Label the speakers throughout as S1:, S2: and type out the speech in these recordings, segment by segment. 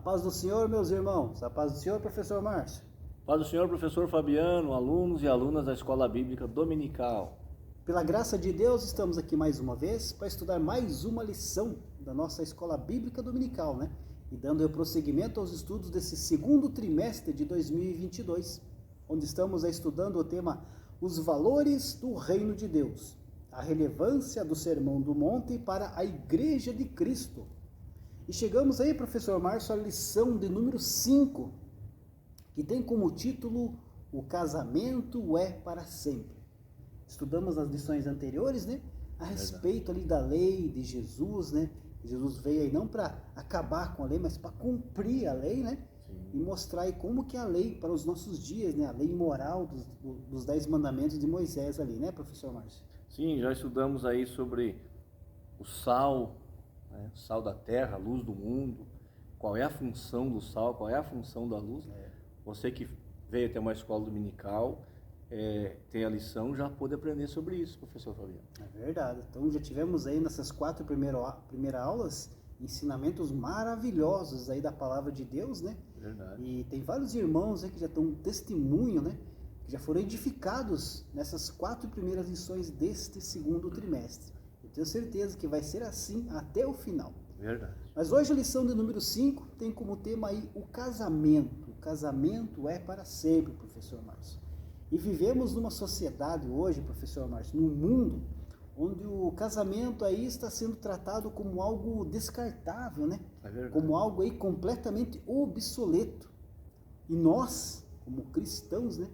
S1: paz do Senhor, meus irmãos. A paz do Senhor, professor Márcio.
S2: Paz do Senhor, professor Fabiano, alunos e alunas da Escola Bíblica Dominical.
S1: Pela graça de Deus, estamos aqui mais uma vez para estudar mais uma lição da nossa Escola Bíblica Dominical, né? E dando prosseguimento aos estudos desse segundo trimestre de 2022, onde estamos estudando o tema Os Valores do Reino de Deus, a relevância do Sermão do Monte para a Igreja de Cristo. E chegamos aí, professor Márcio, à lição de número 5, que tem como título O Casamento é para Sempre. Estudamos nas lições anteriores, né, a respeito ali da lei de Jesus, né? Jesus veio aí não para acabar com a lei, mas para cumprir a lei, né? Sim. E mostrar aí como que é a lei para os nossos dias, né? A lei moral dos 10 mandamentos de Moisés ali, né, professor Márcio?
S2: Sim, já estudamos aí sobre o sal, né? Sal da terra, luz do mundo, qual é a função do sal, qual é a função da luz. Você que veio até uma escola dominical, tem a lição, já pôde aprender sobre isso, professor Fabiano.
S1: É verdade. Então já tivemos aí nessas 4 primeiras aulas ensinamentos maravilhosos aí da palavra de Deus, né?
S2: Verdade.
S1: E tem vários irmãos aí que já estão testemunho, né? Que já foram edificados nessas 4 primeiras lições deste segundo trimestre. Eu tenho certeza que vai ser assim até o final.
S2: Verdade.
S1: Mas hoje a lição de número 5 tem como tema aí o casamento. O casamento é para sempre, professor Márcio. E vivemos numa sociedade hoje, professor Márcio, num mundo onde o casamento aí está sendo tratado como algo descartável, né? Como algo aí completamente obsoleto. E nós, como cristãos, né?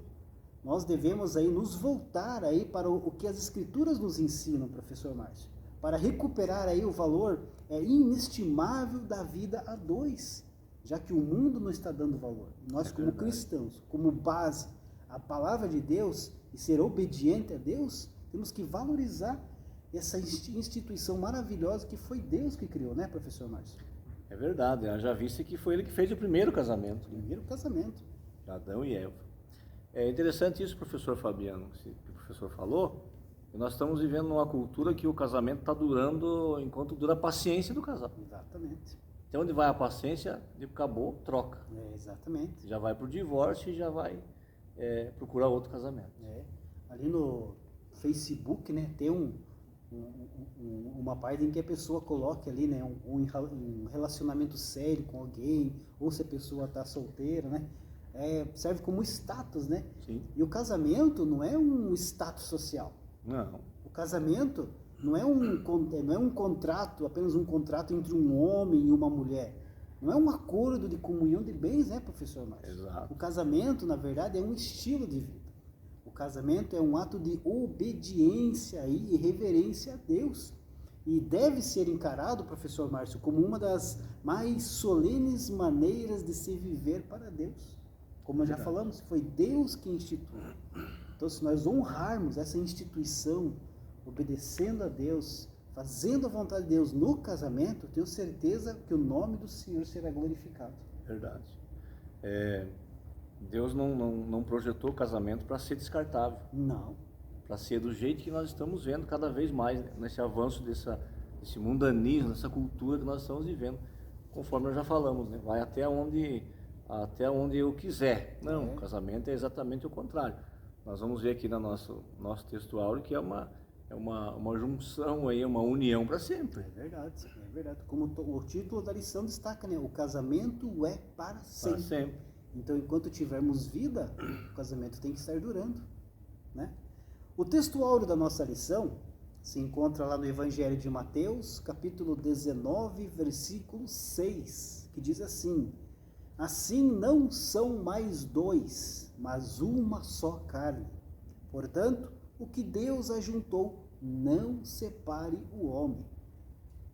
S1: Nós devemos aí nos voltar aí para o que as escrituras nos ensinam, professor Márcio, para recuperar aí o valor inestimável da vida a dois, já que o mundo não está dando valor. Nós, como cristãos, como base, a palavra de Deus e ser obediente a Deus, temos que valorizar essa instituição maravilhosa que foi Deus que criou, né, professor Márcio?
S2: É verdade, já viste que foi ele que fez o primeiro casamento.
S1: Primeiro casamento.
S2: Adão e Eva. É interessante isso, professor Fabiano, que o professor falou, que nós estamos vivendo numa cultura que o casamento está durando enquanto dura a paciência do casal.
S1: Exatamente.
S2: Então, onde vai a paciência, acabou, troca.
S1: Exatamente.
S2: Já vai para o divórcio e já vai procurar outro casamento.
S1: Ali no Facebook, né, tem uma parte em que a pessoa coloca ali, né, um relacionamento sério com alguém, ou se a pessoa está solteira, né, serve como status, né?
S2: Sim.
S1: E o casamento não é um status social.
S2: Não.
S1: O casamento não é um contrato, apenas um contrato entre um homem e uma mulher. Não é um acordo de comunhão de bens, né, professor Márcio?
S2: Exato.
S1: O casamento, na verdade, é um estilo de vida. O casamento é um ato de obediência e reverência a Deus. E deve ser encarado, professor Márcio, como uma das mais solenes maneiras de se viver para Deus. Como nós já falamos, foi Deus que instituiu. Então, se nós honrarmos essa instituição, obedecendo a Deus, fazendo a vontade de Deus no casamento, tenho certeza que o nome do Senhor será glorificado.
S2: Verdade. Deus não projetou o casamento para ser descartável.
S1: Não.
S2: Para ser do jeito que nós estamos vendo cada vez mais, né? Nesse avanço desse mundanismo, dessa cultura que nós estamos vivendo. Conforme nós já falamos, né? Vai até onde eu quiser. Não, o casamento é exatamente o contrário. Nós vamos ver aqui no nosso texto áureo que é uma junção aí, uma união para sempre.
S1: É verdade. Como o título da lição destaca, né? O casamento é para sempre.
S2: Para sempre.
S1: Então, enquanto tivermos vida, o casamento tem que estar durando, né? O texto áureo da nossa lição se encontra lá no Evangelho de Mateus, capítulo 19, versículo 6, que diz assim: assim não são mais dois, mas uma só carne. Portanto, o que Deus ajuntou, não separe o homem.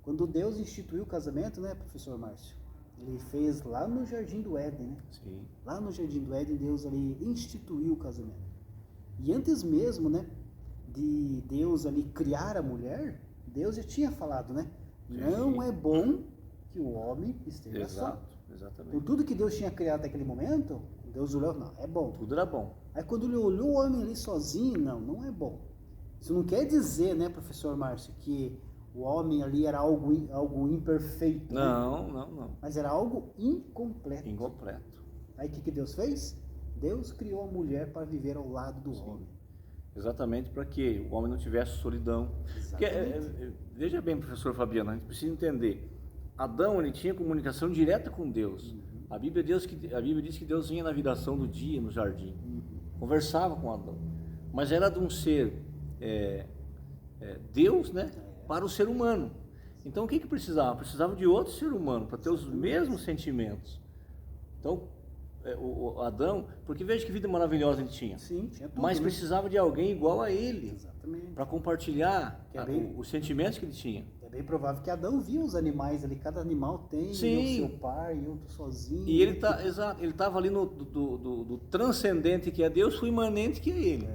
S1: Quando Deus instituiu o casamento, né, professor Márcio? Ele fez lá no Jardim do Éden, né?
S2: Sim.
S1: Lá no Jardim do Éden, Deus ali instituiu o casamento. E antes mesmo, né, de Deus ali criar a mulher, Deus já tinha falado, né? Sim. Não é bom que o homem esteja só.
S2: Exatamente.
S1: Então, tudo que Deus tinha criado naquele momento, Deus olhou, não, é bom.
S2: Tudo era bom.
S1: Aí quando ele olhou o homem ali sozinho, não é bom. Isso não quer dizer, né, professor Márcio, que o homem ali era algo imperfeito, né?
S2: Não.
S1: Mas era algo incompleto.
S2: Incompleto.
S1: Aí o que Deus fez? Deus criou a mulher para viver ao lado do homem.
S2: Exatamente para que o homem não tivesse solidão. Porque, veja bem, professor Fabiano, a gente precisa entender. Adão, ele tinha comunicação direta com Deus. A Bíblia diz que Deus vinha na viração do dia no jardim. Conversava com Adão. Mas era de um ser Deus, né? Para o ser humano. Então o que precisava? Precisava de outro ser humano para ter os mesmos sentimentos. Então, o Adão, porque veja que vida maravilhosa ele tinha.
S1: Sim, tinha tudo,
S2: mas
S1: né?
S2: precisava de alguém igual a ele.
S1: Exatamente.
S2: Para compartilhar os sentimentos que ele tinha.
S1: É bem provável que Adão via os animais ali, cada animal tem o seu par e outro sozinho.
S2: E ele estava ali do transcendente que é Deus, foi imanente que é ele.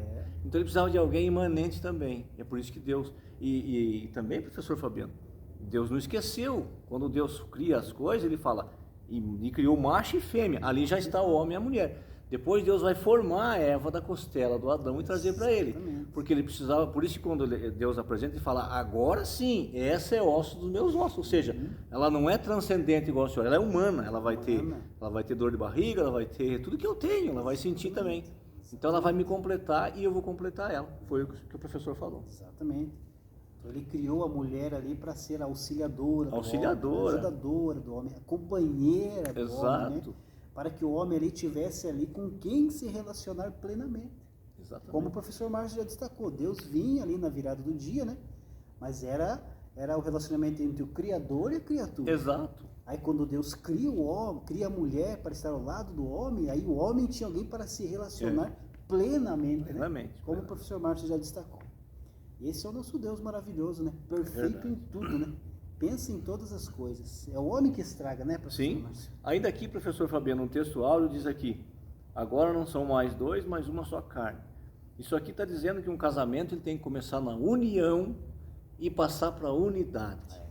S2: Então ele precisava de alguém imanente também. É por isso que Deus, e também, professor Fabiano, Deus não esqueceu. Quando Deus cria as coisas, ele fala, e criou macho e fêmea. Ali já está o homem e a mulher. Depois Deus vai formar a Eva da costela do Adão e trazer para ele. Porque ele precisava, por isso que quando Deus apresenta, ele fala, agora sim, essa é osso dos meus ossos. Ou seja, ela não é transcendente igual a senhora, ela é humana. Ela vai ter dor de barriga, ela vai ter tudo que eu tenho, ela vai sentir também. Então ela vai me completar e eu vou completar ela. Foi o que o professor falou.
S1: Exatamente. Então ele criou a mulher ali para ser a auxiliadora do homem, ajudadora do homem, a companheira do homem, né? Para que o homem ali tivesse ali com quem se relacionar plenamente.
S2: Exatamente.
S1: Como o professor Márcio já destacou, Deus vinha ali na virada do dia, né? Mas era o relacionamento entre o Criador e a criatura.
S2: Exato.
S1: Aí quando Deus cria o homem, cria a mulher para estar ao lado do homem, aí o homem tinha alguém para se relacionar plenamente, né? Como o professor Márcio já destacou. Esse é o nosso Deus maravilhoso, né? Perfeito em tudo, né? Pensa em todas as coisas. É o homem que estraga, né, professor?
S2: Sim.
S1: Márcio?
S2: Ainda aqui, professor Fabiano, um texto áudio diz aqui, agora não são mais dois, mas uma só carne. Isso aqui está dizendo que um casamento ele tem que começar na união e passar para a unidade.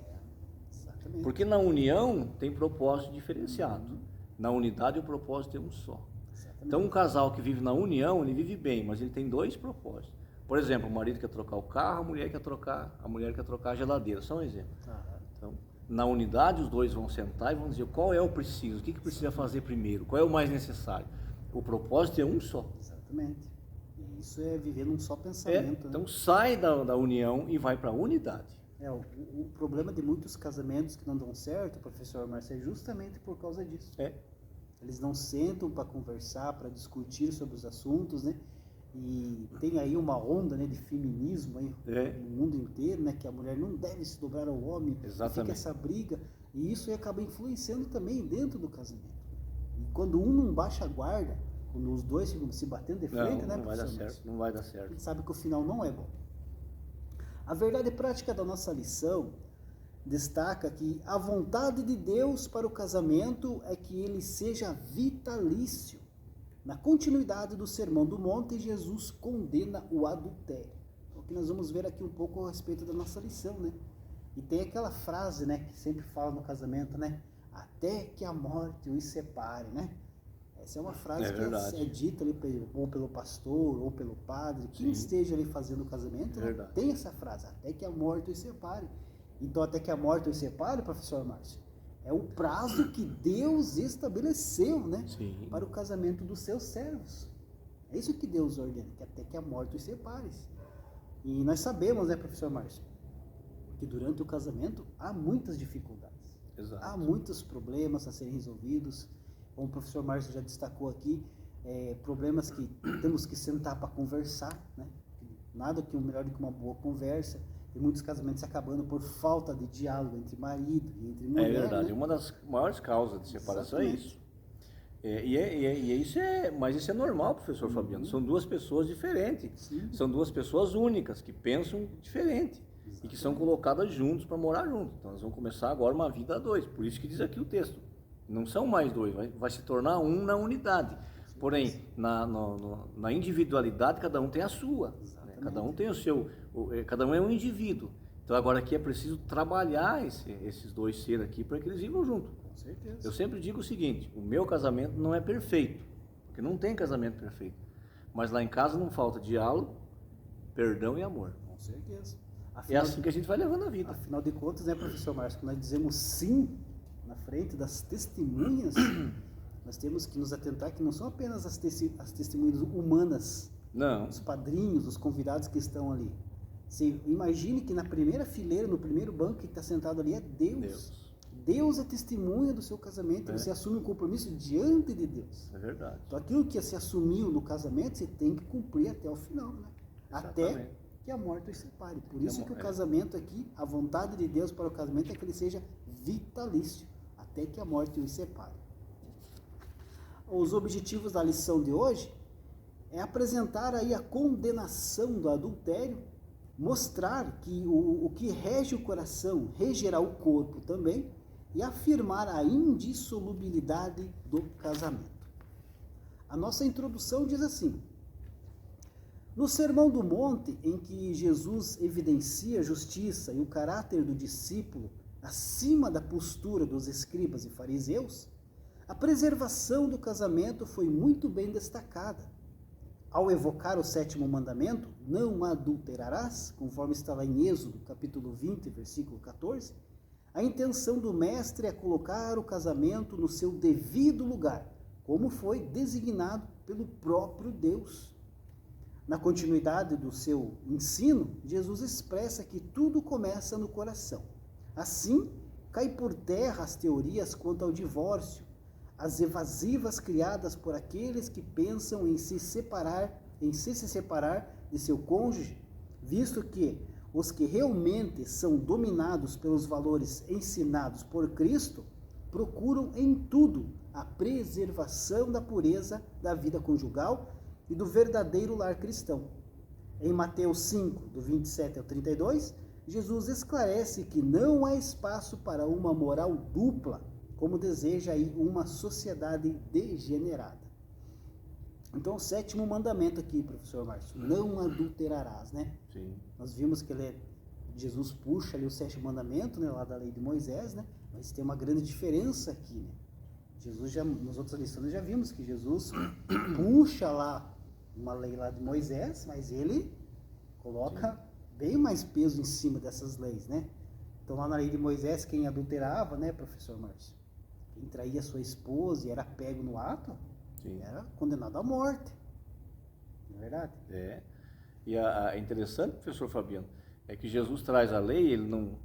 S1: Exatamente.
S2: Porque na união tem propósito diferenciado. Na unidade o propósito é um só.
S1: Exatamente.
S2: Então um casal que vive na união, ele vive bem, mas ele tem dois propósitos. Por exemplo, o marido quer trocar o carro, a mulher quer trocar a geladeira. Só um exemplo. Então, na unidade, os dois vão sentar e vão dizer qual é o preciso, o que precisa fazer primeiro, qual é o mais necessário. O propósito é um só.
S1: Exatamente. E isso é viver num só pensamento. Né?
S2: Então sai da união e vai para a unidade.
S1: O problema de muitos casamentos que não dão certo, professor Márcio, é justamente por causa disso. Eles não sentam para conversar, para discutir sobre os assuntos, né? E tem aí uma onda, né, de feminismo aí, no mundo inteiro, né, que a mulher não deve se dobrar ao homem.
S2: Exatamente.
S1: Fica essa briga, e isso acaba influenciando também dentro do casamento. E quando um não baixa a guarda, quando os dois ficam se batendo de frente, né,
S2: não vai dar certo, não vai dar certo.
S1: A gente sabe que o final não é bom. A verdade prática da nossa lição destaca que a vontade de Deus para o casamento é que ele seja vitalício. Na continuidade do Sermão do Monte, Jesus condena o adultério. Então, que nós vamos ver aqui um pouco a respeito da nossa lição, né? E tem aquela frase, né, que sempre fala no casamento, né? Até que a morte os separe, né? Essa é uma frase que é dita ali ou pelo pastor ou pelo padre, quem esteja ali fazendo o casamento, né, tem essa frase, até que a morte os separe. Então, até que a morte os separe, professor Márcio, é o prazo que Deus estabeleceu, né, para o casamento dos seus servos. É isso que Deus ordena, que até que a morte os separe. E nós sabemos, né, professor Márcio, que durante o casamento há muitas dificuldades.
S2: Exato.
S1: Há muitos problemas a serem resolvidos. Como o professor Márcio já destacou aqui, problemas que temos que sentar para conversar, né? Nada que melhor do que uma boa conversa. Tem muitos casamentos acabando por falta de diálogo entre marido e entre mulher.
S2: É verdade,
S1: né?
S2: Uma das maiores causas de separação
S1: Exatamente.
S2: é isso. Mas isso é normal, professor Fabiano. São duas pessoas diferentes. São duas pessoas únicas que pensam diferente. E que são colocadas juntos para morar juntos. Então nós vamos começar agora uma vida a dois. Por isso que diz aqui o texto. Não são mais dois, vai se tornar um na unidade. Porém, na individualidade, cada um tem a sua. Né? Cada um tem o seu, cada um é um indivíduo. Então agora aqui é preciso trabalhar esses dois seres aqui para que eles vivam junto.
S1: Com certeza.
S2: Eu sempre digo o seguinte, o meu casamento não é perfeito, porque não tem casamento perfeito. Mas lá em casa não falta diálogo, perdão e amor.
S1: Com certeza.
S2: É assim que a gente vai levando a vida.
S1: Afinal de contas, né, professor Márcio, quando nós dizemos sim na frente das testemunhas, nós temos que nos atentar que não são apenas as testemunhas humanas,
S2: Não.
S1: os padrinhos, os convidados que estão ali. Você imagine que na primeira fileira, no primeiro banco que está sentado ali é Deus. Deus é testemunha do seu casamento, você assume um compromisso diante de Deus.
S2: É verdade.
S1: Então aquilo que você assumiu no casamento, você tem que cumprir até o final, né? Até que a morte os separe. Por isso que o casamento aqui, a vontade de Deus para o casamento é que ele seja vitalício, até que a morte os separe. Os objetivos da lição de hoje é apresentar aí a condenação do adultério, mostrar que o que rege o coração regerá o corpo também e afirmar a indissolubilidade do casamento. A nossa introdução diz assim: no Sermão do Monte, em que Jesus evidencia a justiça e o caráter do discípulo acima da postura dos escribas e fariseus, a preservação do casamento foi muito bem destacada. Ao evocar o 7º mandamento, não adulterarás, conforme está lá em Êxodo, capítulo 20, versículo 14, a intenção do mestre é colocar o casamento no seu devido lugar, como foi designado pelo próprio Deus. Na continuidade do seu ensino, Jesus expressa que tudo começa no coração. Assim, cai por terra as teorias quanto ao divórcio, as evasivas criadas por aqueles que pensam em se separar de seu cônjuge, visto que os que realmente são dominados pelos valores ensinados por Cristo procuram em tudo a preservação da pureza da vida conjugal e do verdadeiro lar cristão. Em Mateus 5, do 27 ao 32, Jesus esclarece que não há espaço para uma moral dupla, como deseja aí uma sociedade degenerada. Então, o 7º mandamento aqui, professor Márcio, não adulterarás, né?
S2: Sim.
S1: Nós vimos que Jesus puxa ali o 7º mandamento, né, lá da lei de Moisés, né? Mas tem uma grande diferença aqui, né? Jesus nas outras lições já vimos que Jesus puxa lá uma lei lá de Moisés, mas ele coloca bem mais peso em cima dessas leis, né? Então, lá na lei de Moisés, quem adulterava, né, professor Márcio? Quem traía sua esposa e era pego no ato, era condenado à morte. Não é verdade?
S2: É. E é interessante, professor Fabiano, é que Jesus traz a lei, ele não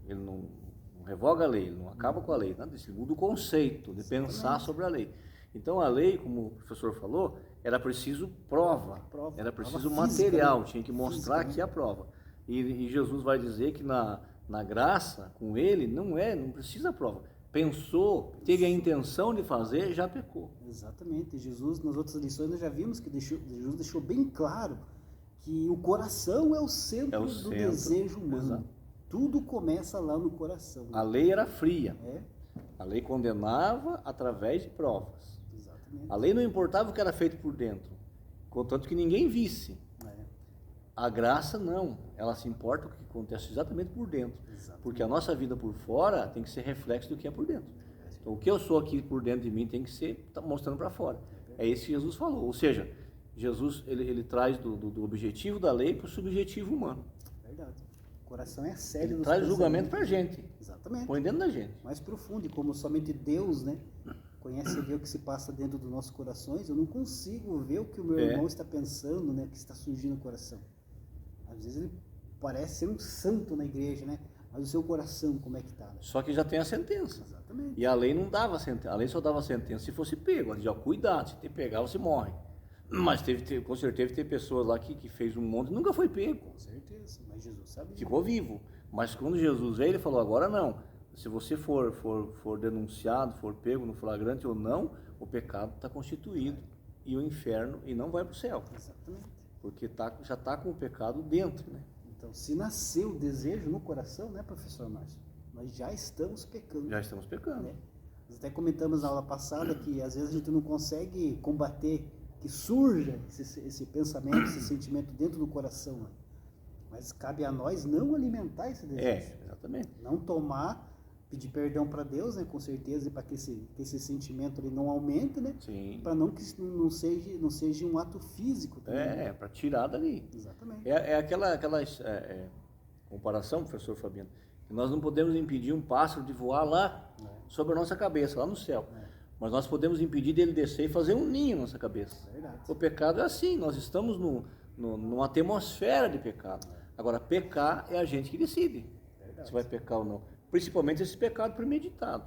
S2: revoga a lei, ele não acaba com a lei, né? Ele muda o conceito de pensar sobre a lei. Então, a lei, como o professor falou, era preciso prova, era preciso material, física, tinha que mostrar física, aqui a prova. E Jesus vai dizer que na graça, com ele, não precisa prova. Pensou, teve a intenção de fazer, já pecou.
S1: Exatamente. Jesus, nas outras lições, nós já vimos que Jesus deixou bem claro que o coração é o centro do desejo humano. Exato. Tudo começa lá no coração.
S2: A lei era fria. A lei condenava através de provas. Exatamente. A lei não importava o que era feito por dentro, contanto que ninguém visse. A graça não, ela se importa com o que acontece exatamente por dentro. Exatamente. Porque a nossa vida por fora tem que ser reflexo do que é por dentro. Então, o que eu sou aqui por dentro de mim tem que ser mostrando para fora. É isso que Jesus falou. Ou seja, Jesus ele traz do objetivo da lei para o subjetivo humano.
S1: Verdade. O coração é a sede
S2: do traz julgamento para a gente.
S1: Exatamente.
S2: Põe dentro da gente.
S1: Mais profundo, e como somente Deus, né, conhece e vê o que se passa dentro dos nossos corações, eu não consigo ver o que o meu irmão está pensando, né, o que está surgindo no coração. Às vezes ele parece ser um santo na igreja, né? Mas o seu coração, como é que está? Né?
S2: Só que já tem a sentença.
S1: Exatamente.
S2: E a lei não dava sentença. A lei só dava sentença se fosse pego. Já cuidado, se te pegar, você morre. Mas com certeza teve pessoas lá que fez um monte e nunca foi pego.
S1: Com certeza, mas Jesus sabe.
S2: Ficou vivo. Mas quando Jesus veio, ele falou, agora não. Se você for denunciado, for pego no flagrante ou não, o pecado está constituído. E o inferno, e não vai para o céu.
S1: Exatamente. Porque
S2: já está com o pecado dentro, né?
S1: Então, se nasceu o desejo no coração, né, professor Márcio? Nós já estamos pecando.
S2: Já estamos pecando.
S1: Né? Nós até comentamos na aula passada que às vezes a gente não consegue combater que surja esse pensamento, esse sentimento dentro do coração. Né? Mas cabe a nós não alimentar esse desejo.
S2: Exatamente.
S1: Não tomar, pedir perdão para Deus, né, com certeza, para que esse sentimento ali não aumente, né? Para que não seja um ato físico também.
S2: Para tirar dali.
S1: Exatamente.
S2: comparação, professor Fabiano, que nós não podemos impedir um pássaro de voar lá sobre a nossa cabeça, lá no céu. Mas nós podemos impedir dele descer e fazer um ninho na nossa cabeça. O pecado é assim, nós estamos numa atmosfera de pecado. Agora, pecar é a gente que decide se vai pecar ou não. Principalmente esse pecado premeditado.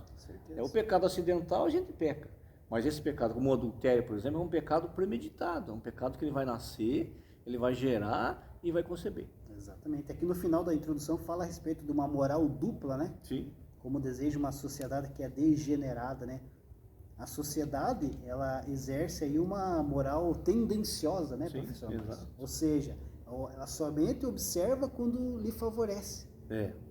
S2: O pecado acidental a gente peca. Mas esse pecado, como o adultério, por exemplo, é um pecado premeditado. É um pecado que ele vai nascer, ele vai gerar e vai conceber.
S1: Exatamente. Aqui no final da introdução fala a respeito de uma moral dupla, né?
S2: Sim.
S1: Como deseja uma sociedade que é degenerada, né? A sociedade, ela exerce aí uma moral tendenciosa, né, professor?
S2: Exato.
S1: Ou seja, ela somente observa quando lhe favorece.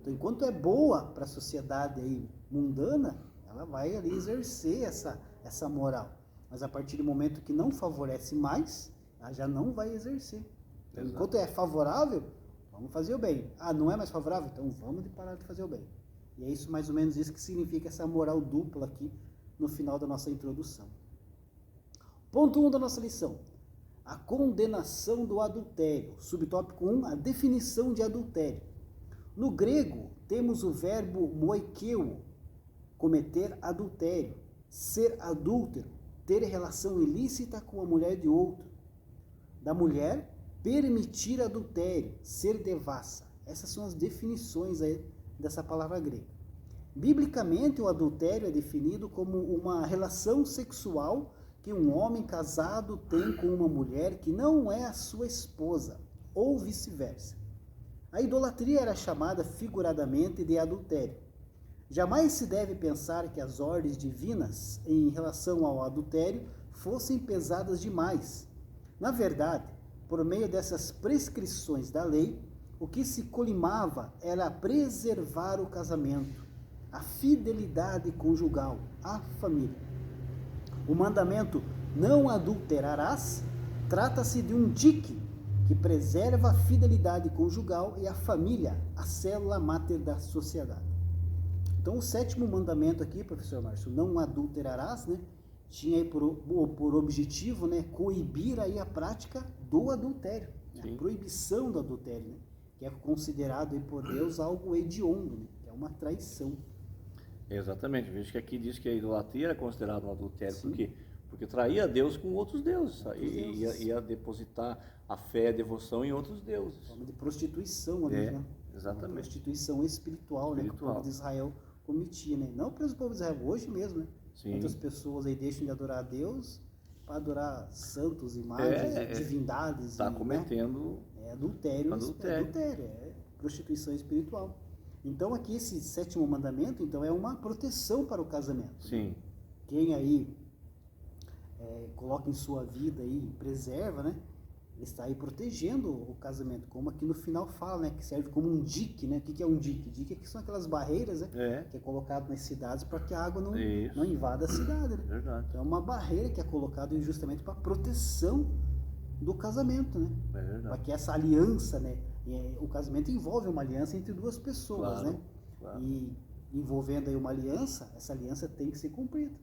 S1: Então, enquanto é boa para a sociedade aí mundana, ela vai ali exercer essa moral. Mas a partir do momento que não favorece mais, ela já não vai exercer. Então, enquanto é favorável, vamos fazer o bem. Ah, não é mais favorável? Então vamos parar de fazer o bem. E é isso, mais ou menos isso que significa essa moral dupla aqui no final da nossa introdução. Ponto 1 da nossa lição. A condenação do adultério. Subtópico 1, a definição de adultério. No grego, temos o verbo moikeu, cometer adultério, ser adúltero, ter relação ilícita com a mulher de outro. Da mulher, permitir adultério, ser devassa. Essas são as definições aí dessa palavra grega. Biblicamente, o adultério é definido como uma relação sexual que um homem casado tem com uma mulher que não é a sua esposa, ou vice-versa. A idolatria era chamada figuradamente de adultério. Jamais se deve pensar que as ordens divinas em relação ao adultério fossem pesadas demais. Na verdade, por meio dessas prescrições da lei, o que se colimava era preservar o casamento, a fidelidade conjugal, a família. O mandamento não adulterarás trata-se de um dique que preserva a fidelidade conjugal e a família, a célula máter da sociedade. Então, o sétimo mandamento aqui, professor Márcio, não adulterarás, né? Tinha aí por objetivo, né, coibir aí a prática do adultério, né? A proibição do adultério, né? Que é considerado aí por Deus algo hediondo, né? Que é uma traição.
S2: Exatamente, veja que aqui diz que a idolatria era considerada um adultério. Por quê? Porque traía Deus com outros deuses, ia depositar a fé, a devoção em outros deuses.
S1: Forma de prostituição ali, né?
S2: Exatamente.
S1: Uma prostituição espiritual, né? Que o povo de Israel cometia, né? Não para o povo de Israel, hoje mesmo, né? Muitas pessoas aí deixam de adorar a Deus para adorar santos, imagens, divindades.
S2: Está cometendo...
S1: Né? Adultério, é prostituição espiritual. Então aqui esse sétimo mandamento, então, é uma proteção para o casamento.
S2: Sim.
S1: Né? Quem aí coloca em sua vida aí, preserva, né? Ele está aí protegendo o casamento, como aqui no final fala, né? Que serve como um dique, né? O que é um dique? Dique que são aquelas barreiras, né? Que é colocado nas cidades para que a água não invada a cidade, né?
S2: Verdade.
S1: Então é uma barreira que é colocada justamente para proteção do casamento, né? Para que essa aliança, né? O casamento envolve uma aliança entre duas pessoas, né? Claro. E envolvendo aí uma aliança, essa aliança tem que ser cumprida.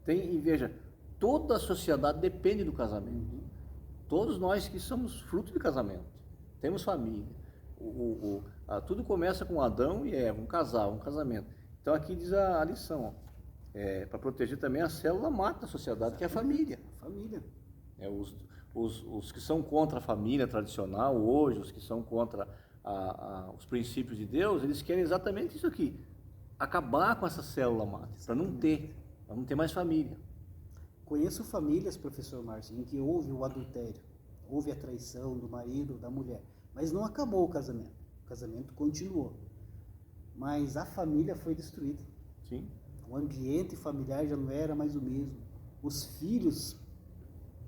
S2: E veja, toda a sociedade depende do casamento. Todos nós que somos fruto de casamento, temos família. Tudo começa com Adão e Eva, um casal, um casamento. Então aqui diz a lição, para proteger também a célula máter da sociedade, que é a família. Os que são contra a família tradicional hoje, os que são contra os princípios de Deus, eles querem exatamente isso aqui, acabar com essa célula máter, para não ter mais família.
S1: Conheço famílias, professor Márcio, em que houve o adultério, houve a traição do marido, da mulher, mas não acabou o casamento continuou, mas a família foi destruída.
S2: Sim.
S1: O ambiente familiar já não era mais o mesmo, os filhos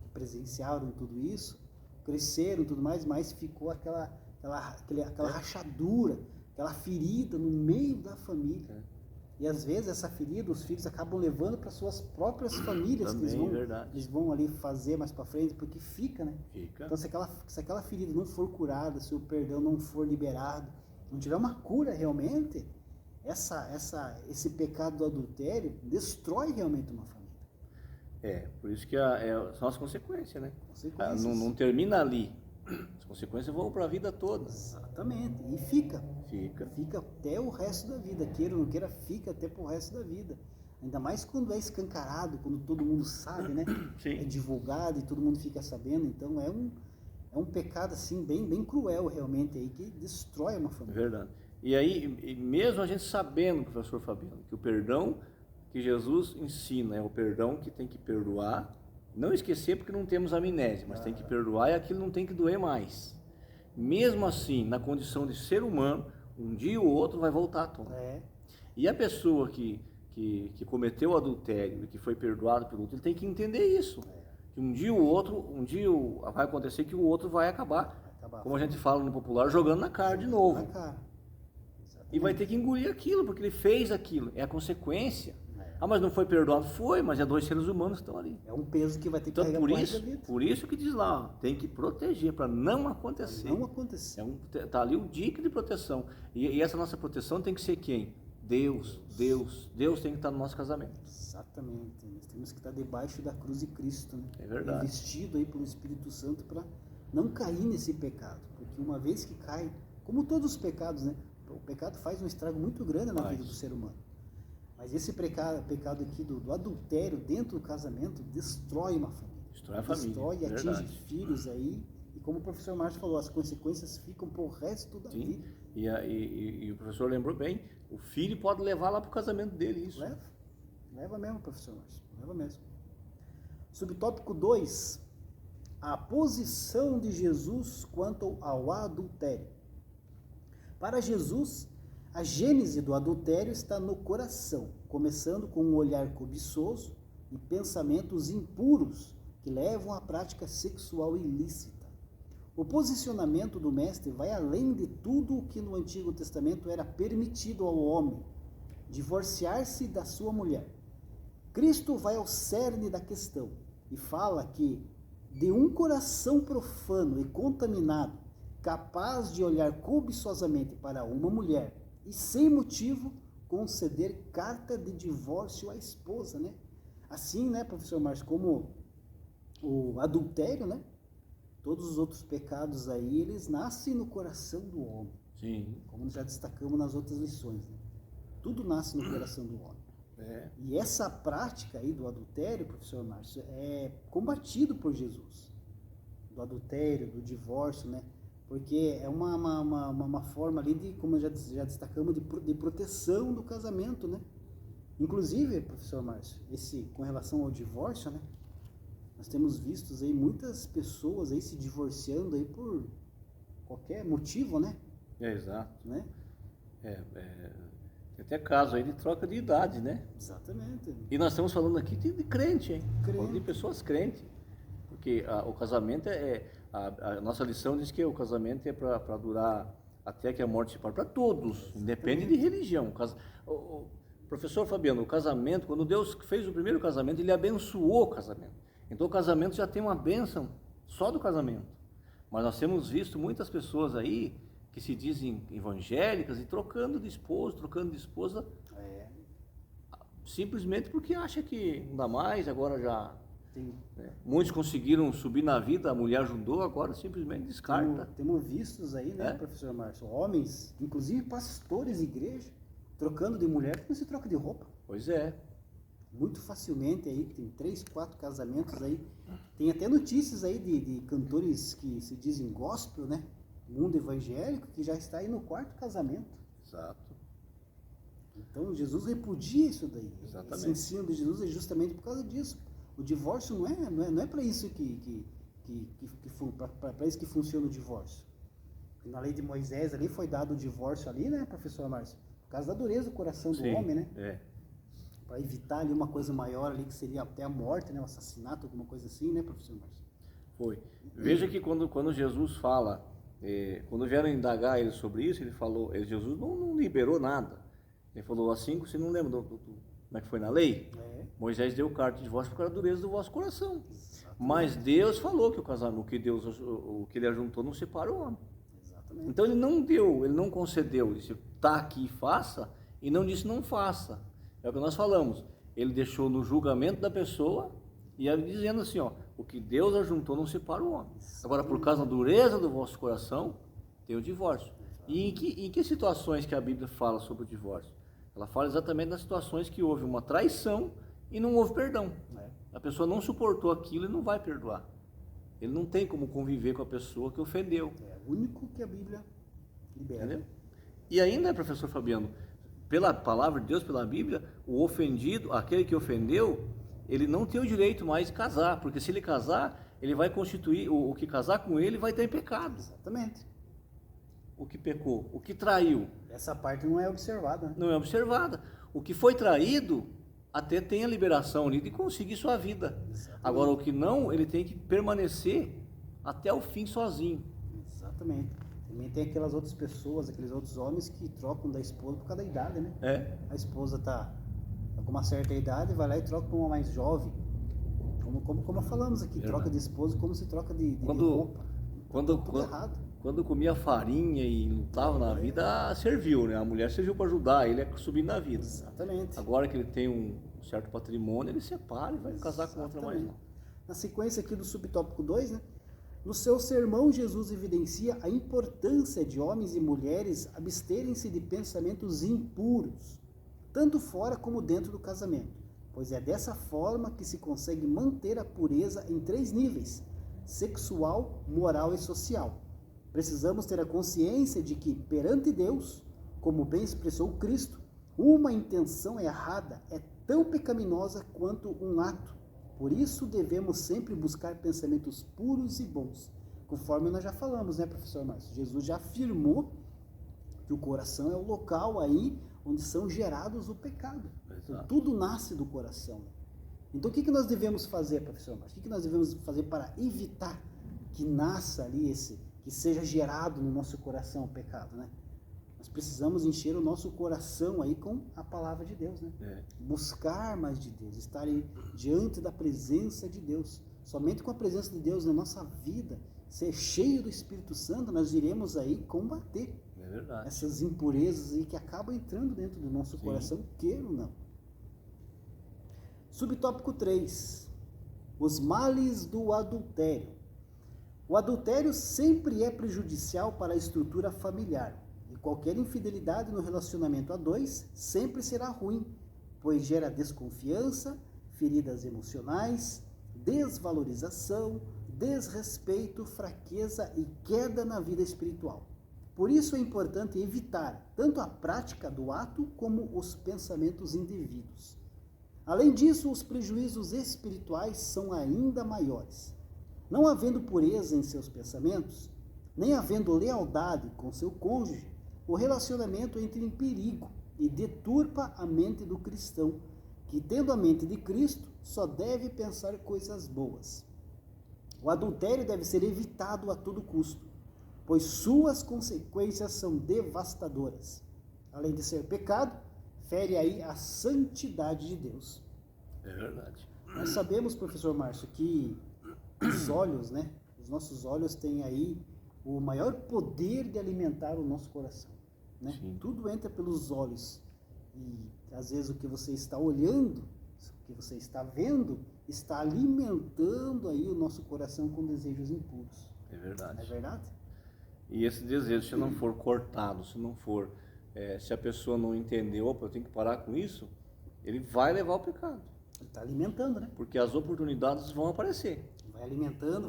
S1: que presenciaram tudo isso, cresceram tudo mais, mas ficou aquela rachadura, aquela ferida no meio da família. E às vezes essa ferida, os filhos acabam levando para suas próprias famílias, também, que eles vão ali fazer mais para frente, porque fica, né? Então se aquela ferida não for curada, se o perdão não for liberado, não tiver uma cura realmente, esse pecado do adultério destrói realmente uma família.
S2: Por isso que são as consequências, né? Não termina ali. As consequências vão para a vida toda.
S1: Exatamente. E fica.
S2: Fica.
S1: Fica até o resto da vida. Queira ou não queira, fica até pro resto da vida. Ainda mais quando é escancarado, quando todo mundo sabe, né?
S2: Sim.
S1: É divulgado e todo mundo fica sabendo. Então é um pecado assim bem cruel realmente aí, que destrói uma família.
S2: Verdade. E aí, mesmo a gente sabendo, professor Fabiano, que o perdão que Jesus ensina é o perdão que tem que perdoar, não esquecer porque não temos amnésia, mas tem que perdoar e aquilo não tem que doer mais. Mesmo assim, na condição de ser humano, um dia ou outro vai voltar à tona. E a pessoa que cometeu o adultério e que foi perdoado pelo outro, ele tem que entender isso. Que um dia vai acontecer que o outro vai acabar, como a gente fala no popular, jogando na cara de novo. E vai ter que engolir aquilo, porque ele fez aquilo, é a consequência. Ah, mas não foi perdoado? Foi, mas é dois seres humanos que estão ali.
S1: É um peso que vai ter que
S2: Então,
S1: carregar
S2: por
S1: pro resto
S2: isso,
S1: da vida.
S2: por isso que diz lá, ó, tem que proteger para não acontecer.
S1: Não acontecer.
S2: Tá ali o dica de proteção. E essa nossa proteção tem que ser quem? Deus. Deus tem que estar no nosso casamento.
S1: Exatamente. Nós temos que estar debaixo da cruz de Cristo, né?
S2: É verdade.
S1: Investido aí pelo Espírito Santo para não cair nesse pecado. Porque uma vez que cai, como todos os pecados, né? O pecado faz um estrago muito grande na vida do ser humano. Mas esse pecado aqui do adultério dentro do casamento destrói uma família.
S2: Destrói a família.
S1: Destrói e
S2: Verdade.
S1: atinge filhos aí. E como o professor Márcio falou, as consequências ficam pro resto da vida.
S2: E o professor lembrou bem, o filho pode levar lá para o casamento dele isso.
S1: Leva mesmo, professor Márcio. Leva mesmo. Subtópico 2. A posição de Jesus quanto ao adultério. Para Jesus, a gênese do adultério está no coração, começando com um olhar cobiçoso e pensamentos impuros que levam à prática sexual ilícita. O posicionamento do mestre vai além de tudo o que no Antigo Testamento era permitido ao homem, divorciar-se da sua mulher. Cristo vai ao cerne da questão e fala que de um coração profano e contaminado, capaz de olhar cobiçosamente para uma mulher e sem motivo conceder carta de divórcio à esposa, né? Assim, né, professor Márcio, como o adultério, né? Todos os outros pecados aí, eles nascem no coração do homem.
S2: Sim.
S1: Como já destacamos nas outras lições, né? Tudo nasce no coração do homem. E essa prática aí do adultério, professor Márcio, é combatido por Jesus. Do adultério, do divórcio, né? Porque é uma forma ali de, como já destacamos, de proteção do casamento, né? Inclusive, professor Márcio, com relação ao divórcio, né? Nós temos visto aí muitas pessoas aí se divorciando aí por qualquer motivo, né?
S2: Exato.
S1: Né?
S2: Tem até caso aí de troca de idade, né?
S1: Exatamente.
S2: E nós estamos falando aqui de crente, hein?
S1: Crente.
S2: De pessoas crentes. Porque o casamento a nossa lição diz que o casamento é para durar até que a morte se pare. Para todos, independe de religião. Professor Fabiano, o casamento, quando Deus fez o primeiro casamento, Ele abençoou o casamento. Então o casamento já tem uma bênção só do casamento. Mas nós temos visto muitas pessoas aí que se dizem evangélicas e trocando de esposa, simplesmente porque acha que não dá mais, agora já... Muitos conseguiram subir na vida, a mulher ajudou, agora simplesmente descarta.
S1: Temos vistos aí, né, professor Márcio, homens, inclusive pastores de igreja, trocando de mulher como se troca de roupa.
S2: Pois é.
S1: Muito facilmente aí, tem 3, 4 casamentos aí. Tem até notícias aí de cantores que se dizem gospel, né? Mundo evangélico, que já está aí no 4º casamento.
S2: Exato.
S1: Então Jesus repudia isso daí.
S2: Exatamente.
S1: Esse ensino de Jesus é justamente por causa disso. O divórcio não é para isso para isso que funciona o divórcio. Porque na lei de Moisés ali foi dado o divórcio ali, né, professor Márcio? Por causa da dureza do coração do homem, né? Para evitar ali uma coisa maior ali, que seria até a morte, né? O assassinato, alguma coisa assim, né, professor Márcio?
S2: Foi. Veja que quando Jesus fala, quando vieram indagar ele sobre isso, ele falou, Jesus não liberou nada. Ele falou assim, você não lembra como é que foi na lei? Moisés deu carta de divórcio por causa da dureza do vosso coração. Exatamente. Mas Deus falou que o casamento, o que ele ajuntou não separa o homem. Exatamente. Então ele não concedeu, ele disse, tá aqui, faça, e não disse não faça. É o que nós falamos. Ele deixou no julgamento da pessoa e dizendo assim, ó, O que Deus ajuntou não separa o homem. Agora, por causa da dureza do vosso coração, tem o divórcio. E em que situações que a Bíblia fala sobre o divórcio? Ela fala exatamente nas situações que houve uma traição e não houve perdão. A pessoa não suportou aquilo e não vai perdoar. Ele não tem como conviver com a pessoa que ofendeu.
S1: É o único que a Bíblia libera.
S2: Entendeu? E ainda, professor Fabiano, pela palavra de Deus, pela Bíblia, o ofendido, aquele que ofendeu, ele não tem o direito mais de casar, porque se ele casar, ele vai constituir, o que casar com ele vai estar em pecado.
S1: Exatamente.
S2: O que pecou, o que traiu.
S1: Essa parte não é observada. Né?
S2: Não é observada. O que foi traído, até tem a liberação ali de conseguir sua vida.
S1: Exatamente.
S2: Agora, o que não, ele tem que permanecer até o fim sozinho.
S1: Exatamente. Também tem aquelas outras pessoas, aqueles outros homens que trocam da esposa por causa da idade, né?
S2: É.
S1: A esposa tá com uma certa idade, vai lá e troca por uma mais jovem. Como falamos aqui,
S2: Verdade.
S1: troca de esposa como se troca de
S2: Quando-
S1: roupa. Tudo errado.
S2: Quando comia farinha e lutava na vida, serviu, né? A mulher serviu para ajudar ele a subir na vida.
S1: Exatamente.
S2: Agora que ele tem um certo patrimônio, ele separa e vai casar com outra mais
S1: Exatamente.
S2: nova.
S1: Na sequência aqui do subtópico 2, né? No seu sermão, Jesus evidencia a importância de homens e mulheres absterem-se de pensamentos impuros, tanto fora como dentro do casamento, pois é dessa forma que se consegue manter a pureza em 3 níveis: sexual, moral e social. Precisamos ter a consciência de que, perante Deus, como bem expressou Cristo, uma intenção errada é tão pecaminosa quanto um ato. Por isso devemos sempre buscar pensamentos puros e bons. Conforme nós já falamos, né, professor Márcio? Jesus já afirmou que o coração é o local aí onde são gerados o pecado. Então, tudo nasce do coração. Então, o que nós devemos fazer, professor Márcio? O que nós devemos fazer para evitar que nasça ali que seja gerado no nosso coração o pecado, né? Nós precisamos encher o nosso coração aí com a palavra de Deus, né? Buscar mais de Deus, estar aí diante da presença de Deus. Somente com a presença de Deus na nossa vida, ser cheio do Espírito Santo, nós iremos aí combater essas impurezas aí que acabam entrando dentro do nosso coração, queira ou não. Subtópico 3. Os males do adultério. O adultério sempre é prejudicial para a estrutura familiar. E qualquer infidelidade no relacionamento a dois sempre será ruim, pois gera desconfiança, feridas emocionais, desvalorização, desrespeito, fraqueza e queda na vida espiritual. Por isso é importante evitar tanto a prática do ato como os pensamentos indevidos. Além disso, os prejuízos espirituais são ainda maiores. Não havendo pureza em seus pensamentos, nem havendo lealdade com seu cônjuge, o relacionamento entra em perigo e deturpa a mente do cristão, que, tendo a mente de Cristo, só deve pensar coisas boas. O adultério deve ser evitado a todo custo, pois suas consequências são devastadoras. Além de ser pecado, fere aí a santidade de Deus.
S2: É verdade.
S1: Nós sabemos, professor Márcio, que os olhos, né? Os nossos olhos têm aí o maior poder de alimentar o nosso coração, né? Tudo entra pelos olhos. E às vezes o que você está olhando, o que você está vendo, está alimentando aí o nosso coração com desejos impuros.
S2: É verdade.
S1: Não é verdade?
S2: E esse desejo, se não for cortado, se não for, se a pessoa não entender, opa, eu tenho que parar com isso, ele vai levar ao pecado.
S1: Ele está alimentando, né?
S2: Porque as oportunidades vão aparecer.
S1: Vai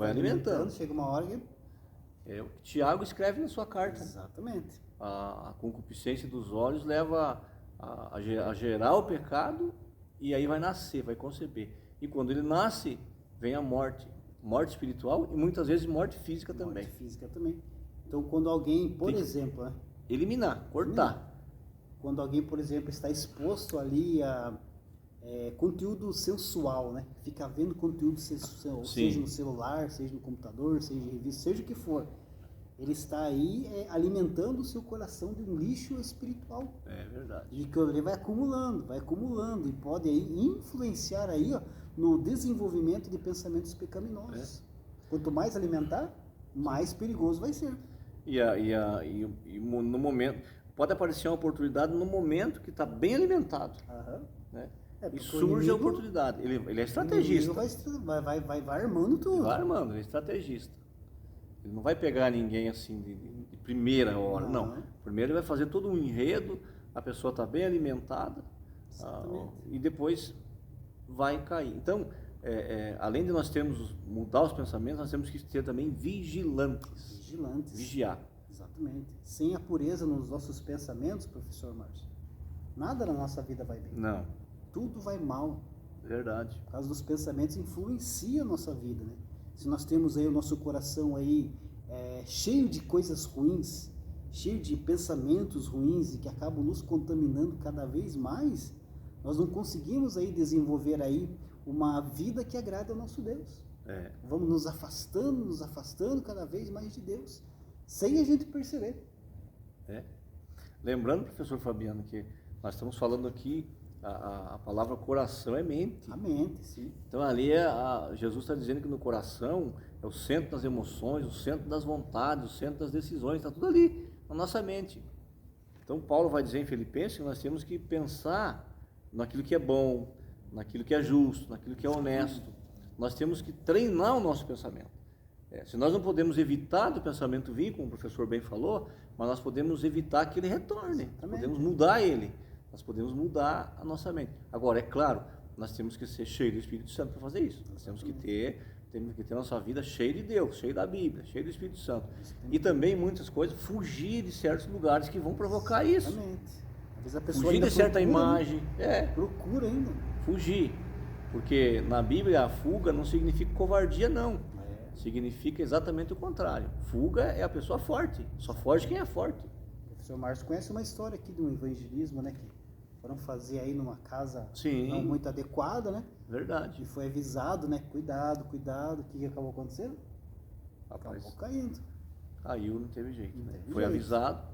S1: alimentando, chega uma hora que...
S2: O que Tiago escreve na sua carta.
S1: Exatamente.
S2: A concupiscência dos olhos leva a gerar o pecado e aí vai nascer, vai conceber. E quando ele nasce, vem a morte. Morte espiritual e muitas vezes morte física também.
S1: Morte física também. Então, quando alguém, por exemplo... Né?
S2: Eliminar, cortar.
S1: Quando alguém, por exemplo, está exposto ali a conteúdo sensual, né? Fica vendo conteúdo sensual, seja no celular, seja no computador, seja em revista, seja o que for. Ele está aí alimentando o seu coração de um lixo espiritual.
S2: É verdade.
S1: E que ele vai acumulando e pode aí influenciar aí, ó, no desenvolvimento de pensamentos pecaminosos. Quanto mais alimentar, mais perigoso vai ser.
S2: E no momento, pode aparecer uma oportunidade no momento que está bem alimentado. Né?
S1: É,
S2: e
S1: porque o
S2: surge a
S1: inimigo-
S2: oportunidade. Ele é
S1: O inimigo
S2: estrategista.
S1: vai armando tudo.
S2: Vai armando, ele é estrategista. Ele não vai pegar ninguém assim de primeira hora, não. Primeiro ele vai fazer todo um enredo, a pessoa está bem alimentada, e depois vai cair. Então, além de nós termos mudar os pensamentos, nós temos que ser também vigilantes.
S1: Vigilantes.
S2: Vigiar.
S1: Exatamente. Sem a pureza nos nossos pensamentos, professor Márcio, nada na nossa vida vai bem.
S2: Não,
S1: Tudo vai mal.
S2: verdade.
S1: Por causa dos pensamentos influencia a nossa vida, né? Se nós temos aí o nosso coração aí cheio de coisas ruins, cheio de pensamentos ruins e que acabam nos contaminando cada vez mais, nós não conseguimos aí desenvolver aí uma vida que agrada ao nosso Deus. Vamos nos afastando cada vez mais de Deus, sem a gente perceber.
S2: Lembrando, professor Fabiano, que nós estamos falando aqui, a palavra coração é mente.
S1: A mente, sim.
S2: Então ali Jesus está dizendo que no coração é o centro das emoções, o centro das vontades, o centro das decisões, está tudo ali, na nossa mente. Então Paulo vai dizer em Filipenses que nós temos que pensar naquilo que é bom, naquilo que é justo, naquilo que é honesto. Nós temos que treinar o nosso pensamento. Se nós não podemos evitar do pensamento vir, como o professor bem falou, mas nós podemos evitar que ele retorne, podemos mudar ele, nós podemos mudar a nossa mente. Agora, é claro, nós temos que ser cheios do Espírito Santo para fazer isso. Nós temos que ter a nossa vida cheia de Deus, cheia da Bíblia, cheia do Espírito Santo. E também muitas coisas, fugir de certos lugares que vão provocar isso.
S1: Exatamente. Às vezes a pessoa
S2: Fugir
S1: ainda
S2: de certa
S1: procura,
S2: imagem.
S1: Procura ainda.
S2: Fugir. Porque na Bíblia a fuga não significa covardia, não. Significa exatamente o contrário. Fuga é a pessoa forte. Só foge quem é forte.
S1: O professor Márcio conhece uma história aqui de um evangelismo, né? Que foram fazer aí numa casa não muito adequada, né?
S2: Verdade.
S1: E foi avisado, né? Cuidado. O que acabou acontecendo?
S2: Rapaz,
S1: acabou caindo.
S2: Caiu, não teve jeito.
S1: Não teve
S2: foi
S1: jeito.
S2: avisado.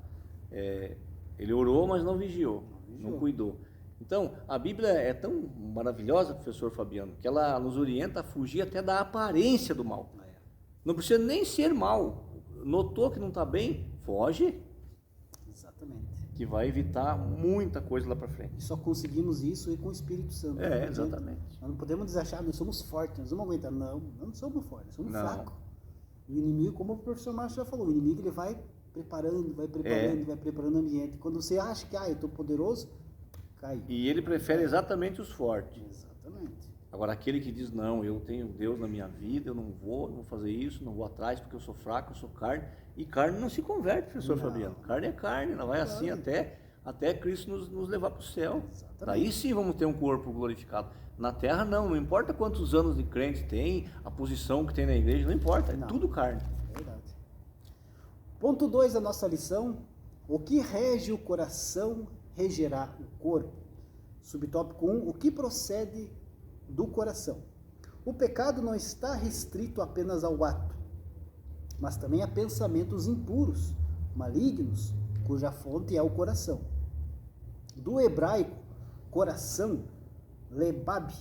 S2: Ele orou, mas não vigiou. Não cuidou. Então, a Bíblia é tão maravilhosa, professor Fabiano, que ela nos orienta a fugir até da aparência do mal. Não precisa nem ser mal. Notou que não está bem? Foge.
S1: Exatamente.
S2: Que vai evitar muita coisa lá para frente.
S1: E só conseguimos isso aí com o Espírito Santo.
S2: Exatamente.
S1: Nós não podemos desachar, nós somos fortes, nós vamos aguentar. Não somos fortes, nós somos fracos. O inimigo, como o professor Márcio já falou, o inimigo ele vai preparando o ambiente. Quando você acha que eu estou poderoso, cai.
S2: E ele prefere exatamente os fortes.
S1: Exatamente.
S2: Agora, aquele que diz, não, eu tenho Deus na minha vida, eu não vou fazer isso, não vou atrás porque eu sou fraco, eu sou carne. E carne não se converte, professor Fabiano. Carne é carne, ela vai assim até Cristo nos levar para o céu.
S1: Exatamente.
S2: Daí sim vamos ter um corpo glorificado. Na terra não importa quantos anos de crente tem, a posição que tem na igreja, não importa, é tudo carne.
S1: Verdade. Ponto 2 da nossa lição, o que rege o coração regerá o corpo. Subtópico 1, o que procede do coração. O pecado não está restrito apenas ao ato, mas também a pensamentos impuros, malignos, cuja fonte é o coração. Do hebraico, coração, lebab,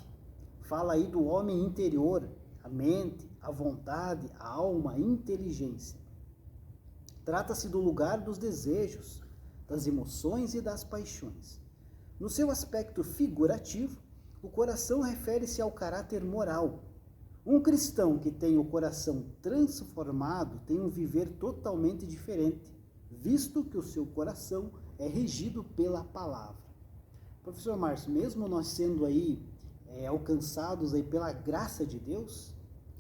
S1: fala aí do homem interior, a mente, a vontade, a alma, a inteligência. Trata-se do lugar dos desejos, das emoções e das paixões. No seu aspecto figurativo, o coração refere-se ao caráter moral. Um cristão que tem o coração transformado tem um viver totalmente diferente, visto que o seu coração é regido pela palavra. Professor Márcio, mesmo nós sendo aí alcançados aí pela graça de Deus,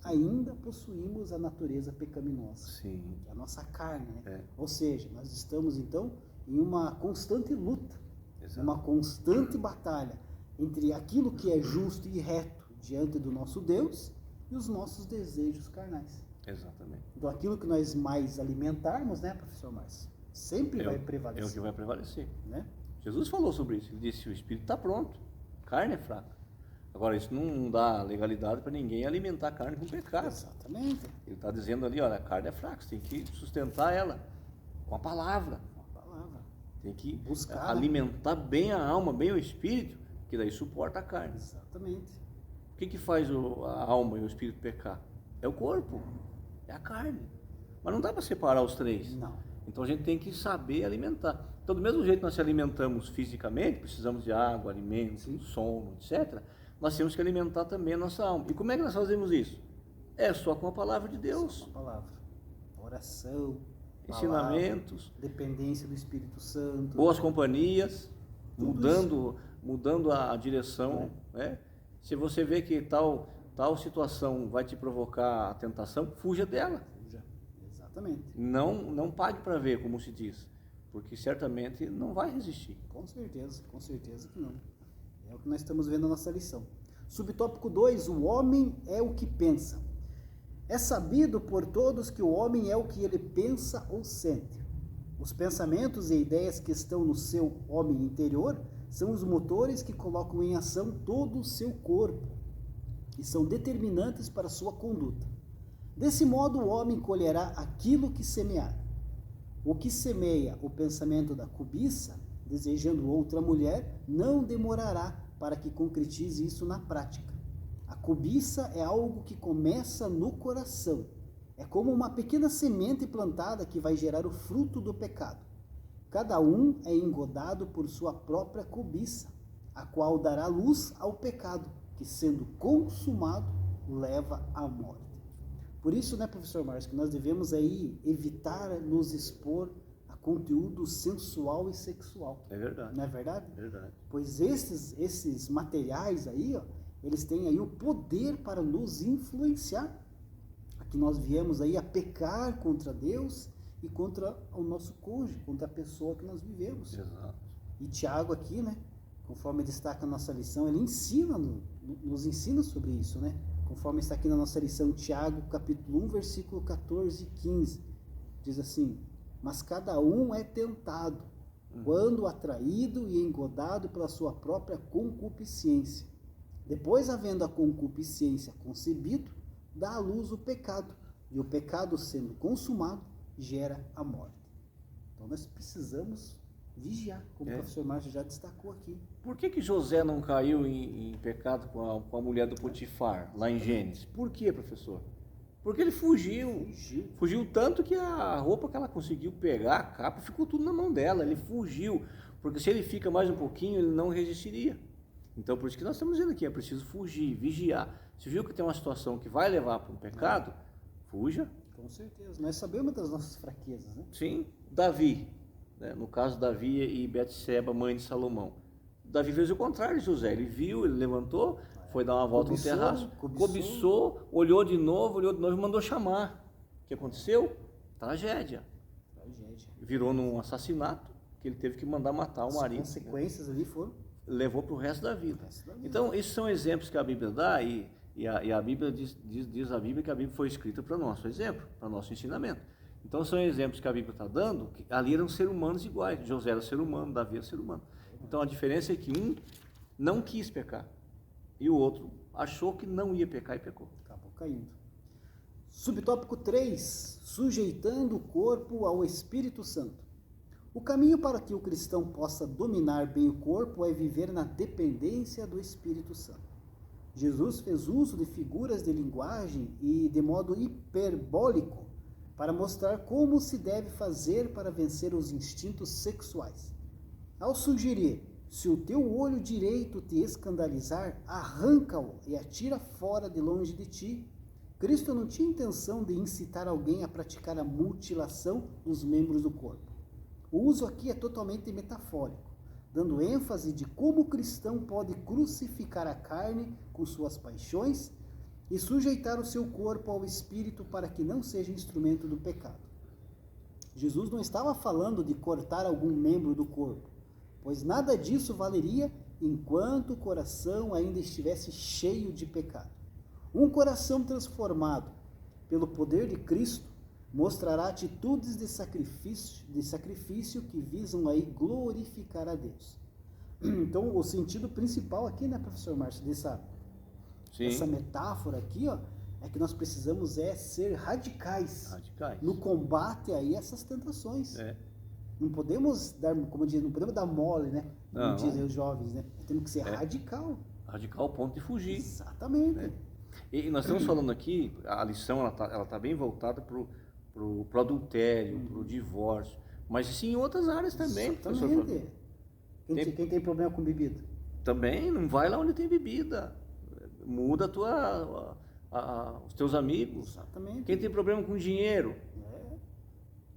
S1: ainda possuímos a natureza pecaminosa.
S2: Sim.
S1: Que é a nossa carne, né? Ou seja, nós estamos então em uma constante luta, uma constante batalha entre aquilo que é justo e reto diante do nosso Deus e os nossos desejos carnais.
S2: Exatamente.
S1: Então aquilo que nós mais alimentarmos, né, professor Márcio, sempre vai prevalecer.
S2: É o que vai prevalecer.
S1: Né?
S2: Jesus falou sobre isso, ele disse, o espírito está pronto, carne é fraca. Agora, isso não dá legalidade para ninguém alimentar a carne com pecado.
S1: Exatamente.
S2: Ele está dizendo ali, olha, a carne é fraca, você tem que sustentar ela com a palavra. Tem que buscar alimentar bem a alma, bem o espírito, que daí suporta a carne.
S1: Exatamente.
S2: O que faz a alma e o espírito pecar? É o corpo, é a carne. Mas não dá para separar os três.
S1: Não.
S2: Então a gente tem que saber alimentar. Então, do mesmo jeito que nós se alimentamos fisicamente, precisamos de água, alimentos, sono, etc., nós temos que alimentar também a nossa alma. E como é que nós fazemos isso? É só com a palavra de Deus.
S1: Só com a palavra. Oração,
S2: Ensinamentos,
S1: palavra, dependência do Espírito Santo.
S2: boas companhias, mudando a direção. Né? Se você vê que tal situação vai te provocar a tentação, fuja dela.
S1: Exatamente.
S2: Não pague para ver, como se diz, porque certamente não vai resistir.
S1: Com certeza que não. É o que nós estamos vendo na nossa lição. Subtópico 2, o homem é o que pensa. É sabido por todos que o homem é o que ele pensa ou sente. Os pensamentos e ideias que estão no seu homem interior são os motores que colocam em ação todo o seu corpo e são determinantes para a sua conduta. Desse modo, o homem colherá aquilo que semear. O que semeia o pensamento da cobiça, desejando outra mulher, não demorará para que concretize isso na prática. A cobiça é algo que começa no coração. É como uma pequena semente plantada que vai gerar o fruto do pecado. Cada um é engodado por sua própria cobiça, a qual dará luz ao pecado, que sendo consumado, leva à morte. Por isso, né, professor Márcio, que nós devemos aí evitar nos expor a conteúdo sensual e sexual.
S2: É verdade.
S1: Não é verdade?
S2: É verdade.
S1: Pois esses materiais aí, ó, eles têm aí o poder para nos influenciar. Aqui nós viemos aí a pecar contra Deus e contra o nosso cônjuge, contra a pessoa que nós vivemos.
S2: Exato.
S1: E Tiago aqui, né, conforme destaca a nossa lição, ele nos ensina sobre isso, né? Conforme está aqui na nossa lição, Tiago, capítulo 1, versículo 14 e 15. Diz assim: mas cada um é tentado, quando atraído e engodado pela sua própria concupiscência. Depois, havendo a concupiscência concebido, dá à luz o pecado, e o pecado, sendo consumado, gera a morte. Então nós precisamos vigiar, como o professor Márcio já destacou aqui.
S2: Por que José não caiu em pecado com a mulher do Potifar, lá em Gênesis? Por quê, professor? Porque ele fugiu. Fugiu tanto que a roupa que ela conseguiu pegar, a capa, ficou tudo na mão dela. Ele fugiu. Porque se ele fica mais um pouquinho, ele não resistiria. Então, por isso que nós estamos dizendo aqui, é preciso fugir, vigiar. Se viu que tem uma situação que vai levar para um pecado, fuja.
S1: Com certeza. Nós sabemos das nossas fraquezas, né?
S2: Sim. Davi, né? No caso Davi e Betseba, mãe de Salomão. Davi fez o contrário de José. Ele viu, ele levantou, foi dar uma volta no terraço, cobiçou, olhou de novo e mandou chamar. O que aconteceu? Tragédia. Virou num assassinato que ele teve que mandar matar o marido.
S1: As consequências ali foram...
S2: Levou para o resto da vida. Então, esses são exemplos que a Bíblia dá e a Bíblia diz a Bíblia que a Bíblia foi escrita para nosso exemplo, para nosso ensinamento. Então, são exemplos que a Bíblia está dando, que ali eram seres humanos iguais. José era ser humano, Davi era ser humano. Então, a diferença é que um não quis pecar e o outro achou que não ia pecar e pecou.
S1: Acabou caindo. Subtópico 3, sujeitando o corpo ao Espírito Santo. O caminho para que o cristão possa dominar bem o corpo é viver na dependência do Espírito Santo. Jesus fez uso de figuras de linguagem e de modo hiperbólico para mostrar como se deve fazer para vencer os instintos sexuais. Ao sugerir: se o teu olho direito te escandalizar, arranca-o e atira fora de longe de ti, Cristo não tinha intenção de incitar alguém a praticar a mutilação dos membros do corpo. O uso aqui é totalmente metafórico, dando ênfase de como o cristão pode crucificar a carne com suas paixões e sujeitar o seu corpo ao espírito para que não seja instrumento do pecado. Jesus não estava falando de cortar algum membro do corpo, pois nada disso valeria enquanto o coração ainda estivesse cheio de pecado. Um coração transformado pelo poder de Cristo mostrará atitudes de sacrifício que visam aí glorificar a Deus. Então, o sentido principal aqui, né, professor Márcio, dessa metáfora aqui, ó, é que nós precisamos ser radicais no combate a essas tentações. Não podemos dar, como diz, não podemos dar mole, né? Como dizem os jovens, né? Temos que ser radical.
S2: Radical ao ponto de fugir.
S1: Exatamente.
S2: E nós estamos falando aqui, a lição ela tá bem voltada para o adultério, para o divórcio. Mas sim em outras áreas também, professor Fabiano.
S1: Exatamente. Quem tem problema com bebida?
S2: Também, não vai lá onde tem bebida. Muda os teus amigos.
S1: Exatamente.
S2: Quem tem problema com dinheiro,
S1: É.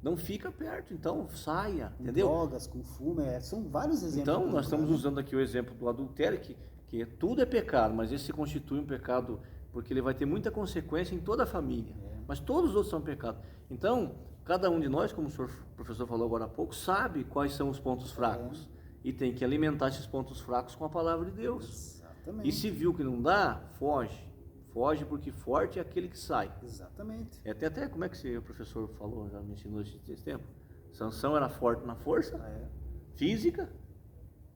S2: não fica perto, então saia,
S1: Com
S2: entendeu?
S1: drogas, com fumo, são vários exemplos.
S2: Então, nós estamos usando aqui o exemplo do adultério, que tudo é pecado, mas esse constitui um pecado porque ele vai ter muita consequência em toda a família. Mas todos os outros são pecados. Então, cada um de nós, como o professor falou agora há pouco, sabe quais são os pontos fracos. E tem que alimentar esses pontos fracos com a palavra de Deus.
S1: Exatamente.
S2: E se viu que não dá, foge. Foge porque forte é aquele que sai.
S1: Exatamente.
S2: Até como é que o professor falou, já me ensinou esse tempo? Sansão era forte na força física,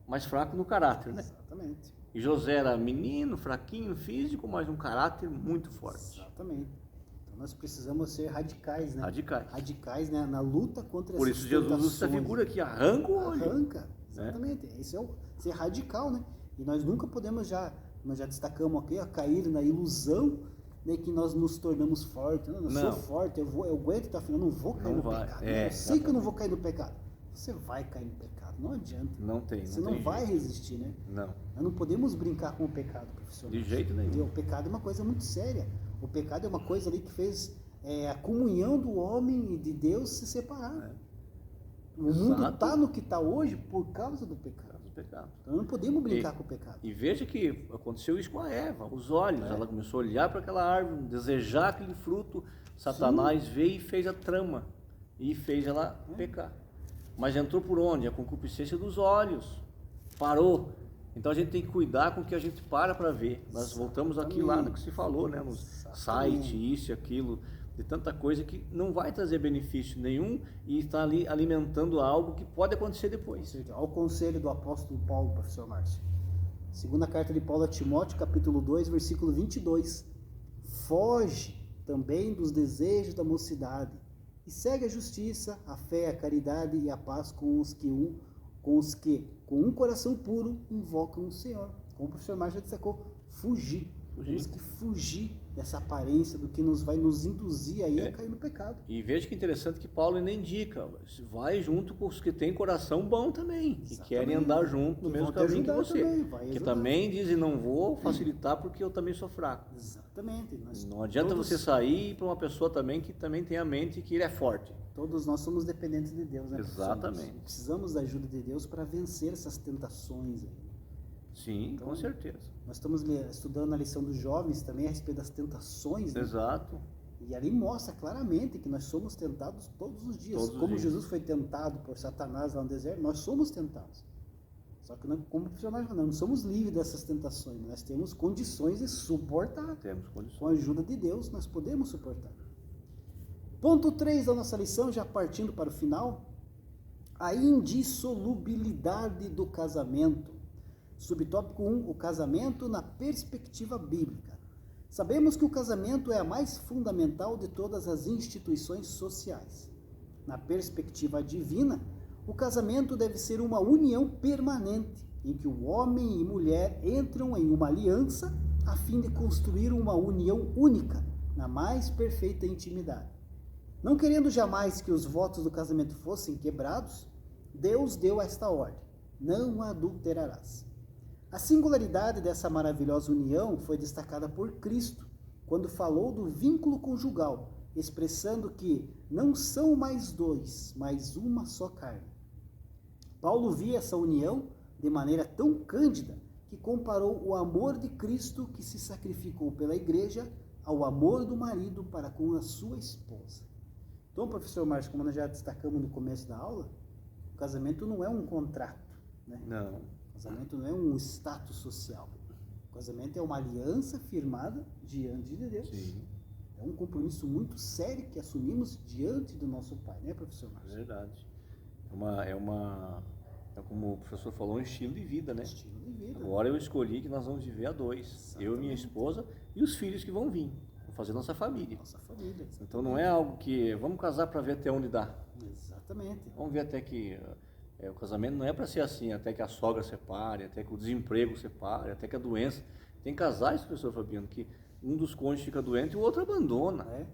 S2: mas fraco no caráter, né?
S1: Exatamente.
S2: E José era menino, fraquinho, físico, mas um caráter muito forte.
S1: Exatamente. Então nós precisamos ser radicais, né?
S2: Radicais.
S1: Radicais, né? Na luta contra
S2: Por isso Jesus usa essa figura que arranca o olho.
S1: Arranca, exatamente. Esse é ser radical, né? E nós nunca podemos nós já destacamos aqui, cair na ilusão, né, que nós nos tornamos fortes. Não, eu sou forte, eu aguento estar afinal, eu não vou cair no pecado. Eu sei que eu não vou cair no pecado. Você vai cair no pecado, não adianta. Você não vai resistir, né?
S2: Não.
S1: Nós não podemos brincar com o pecado, professor.
S2: De jeito nenhum.
S1: O pecado é uma coisa muito séria. O pecado é uma coisa ali que fez a comunhão do homem e de Deus se separar. O mundo está no que está hoje por causa do pecado. Então não podemos brincar com o pecado.
S2: E veja que aconteceu isso com a Eva, os olhos. Ela começou a olhar para aquela árvore, desejar aquele fruto. Satanás veio e fez a trama e fez ela pecar. Mas entrou por onde? A concupiscência dos olhos. Parou. Então a gente tem que cuidar com o que a gente para ver. Nós voltamos aqui lá no que se falou, né? Nos sites, isso e aquilo, de tanta coisa que não vai trazer benefício nenhum e está ali alimentando algo que pode acontecer depois.
S1: Ao conselho do apóstolo Paulo, professor Márcio. Segunda carta de Paulo a Timóteo, capítulo 2, versículo 22. Foge também dos desejos da mocidade e segue a justiça, a fé, a caridade e a paz com os que, com um coração puro, invocam o Senhor. Como o professor Márcio já destacou, fugir. Temos que fugir dessa aparência do que vai nos induzir aí a cair no pecado.
S2: E veja que interessante que Paulo ainda indica, vai junto com os que têm coração bom também, que querem andar junto no mesmo caminho que você. Que também dizem, não vou facilitar porque eu também sou fraco.
S1: Exatamente.
S2: Não adianta você sair para uma pessoa também que também tem a mente que ele é forte.
S1: Todos nós somos dependentes de Deus, né?
S2: Exatamente.
S1: Nós precisamos da ajuda de Deus para vencer essas tentações aí.
S2: Sim, então, com certeza.
S1: Nós estamos estudando a lição dos jovens também a respeito das tentações. Né?
S2: Exato.
S1: E ali mostra claramente que nós somos tentados todos os dias. Como Jesus foi tentado por Satanás lá no deserto, nós somos tentados. Só que, como o professor Márcio falou, não somos livres dessas tentações. Nós temos condições de suportar.
S2: Temos condições.
S1: Com a ajuda de Deus, nós podemos suportar. Ponto 3 da nossa lição, já partindo para o final. A indissolubilidade do casamento. Subtópico 1, o casamento na perspectiva bíblica. Sabemos que o casamento é a mais fundamental de todas as instituições sociais. Na perspectiva divina, o casamento deve ser uma união permanente, em que o homem e mulher entram em uma aliança a fim de construir uma união única, na mais perfeita intimidade. Não querendo jamais que os votos do casamento fossem quebrados, Deus deu esta ordem: não adulterarás. A singularidade dessa maravilhosa união foi destacada por Cristo, quando falou do vínculo conjugal, expressando que não são mais dois, mas uma só carne. Paulo via essa união de maneira tão cândida que comparou o amor de Cristo que se sacrificou pela igreja ao amor do marido para com a sua esposa. Então, professor Márcio, como nós já destacamos no começo da aula, o casamento não é um contrato, né?
S2: Não.
S1: O casamento não é um status social. O casamento é uma aliança firmada diante de Deus.
S2: Sim.
S1: É um compromisso muito sério que assumimos diante do nosso Pai, né, professor Márcio?
S2: Verdade. É como o professor falou, um estilo de vida, né?
S1: Estilo de vida.
S2: Agora eu escolhi que nós vamos viver a dois. Exatamente. Eu e minha esposa e os filhos que vão vir. Vamos fazer nossa família.
S1: Nossa família. Exatamente.
S2: Então não é algo que vamos casar para ver até onde dá.
S1: Exatamente.
S2: Vamos ver até que o casamento não é para ser assim, até que a sogra separe, até que o desemprego separe, até que a doença. Tem casais, professor Fabiano, que um dos cônjuges fica doente e o outro abandona.
S1: É.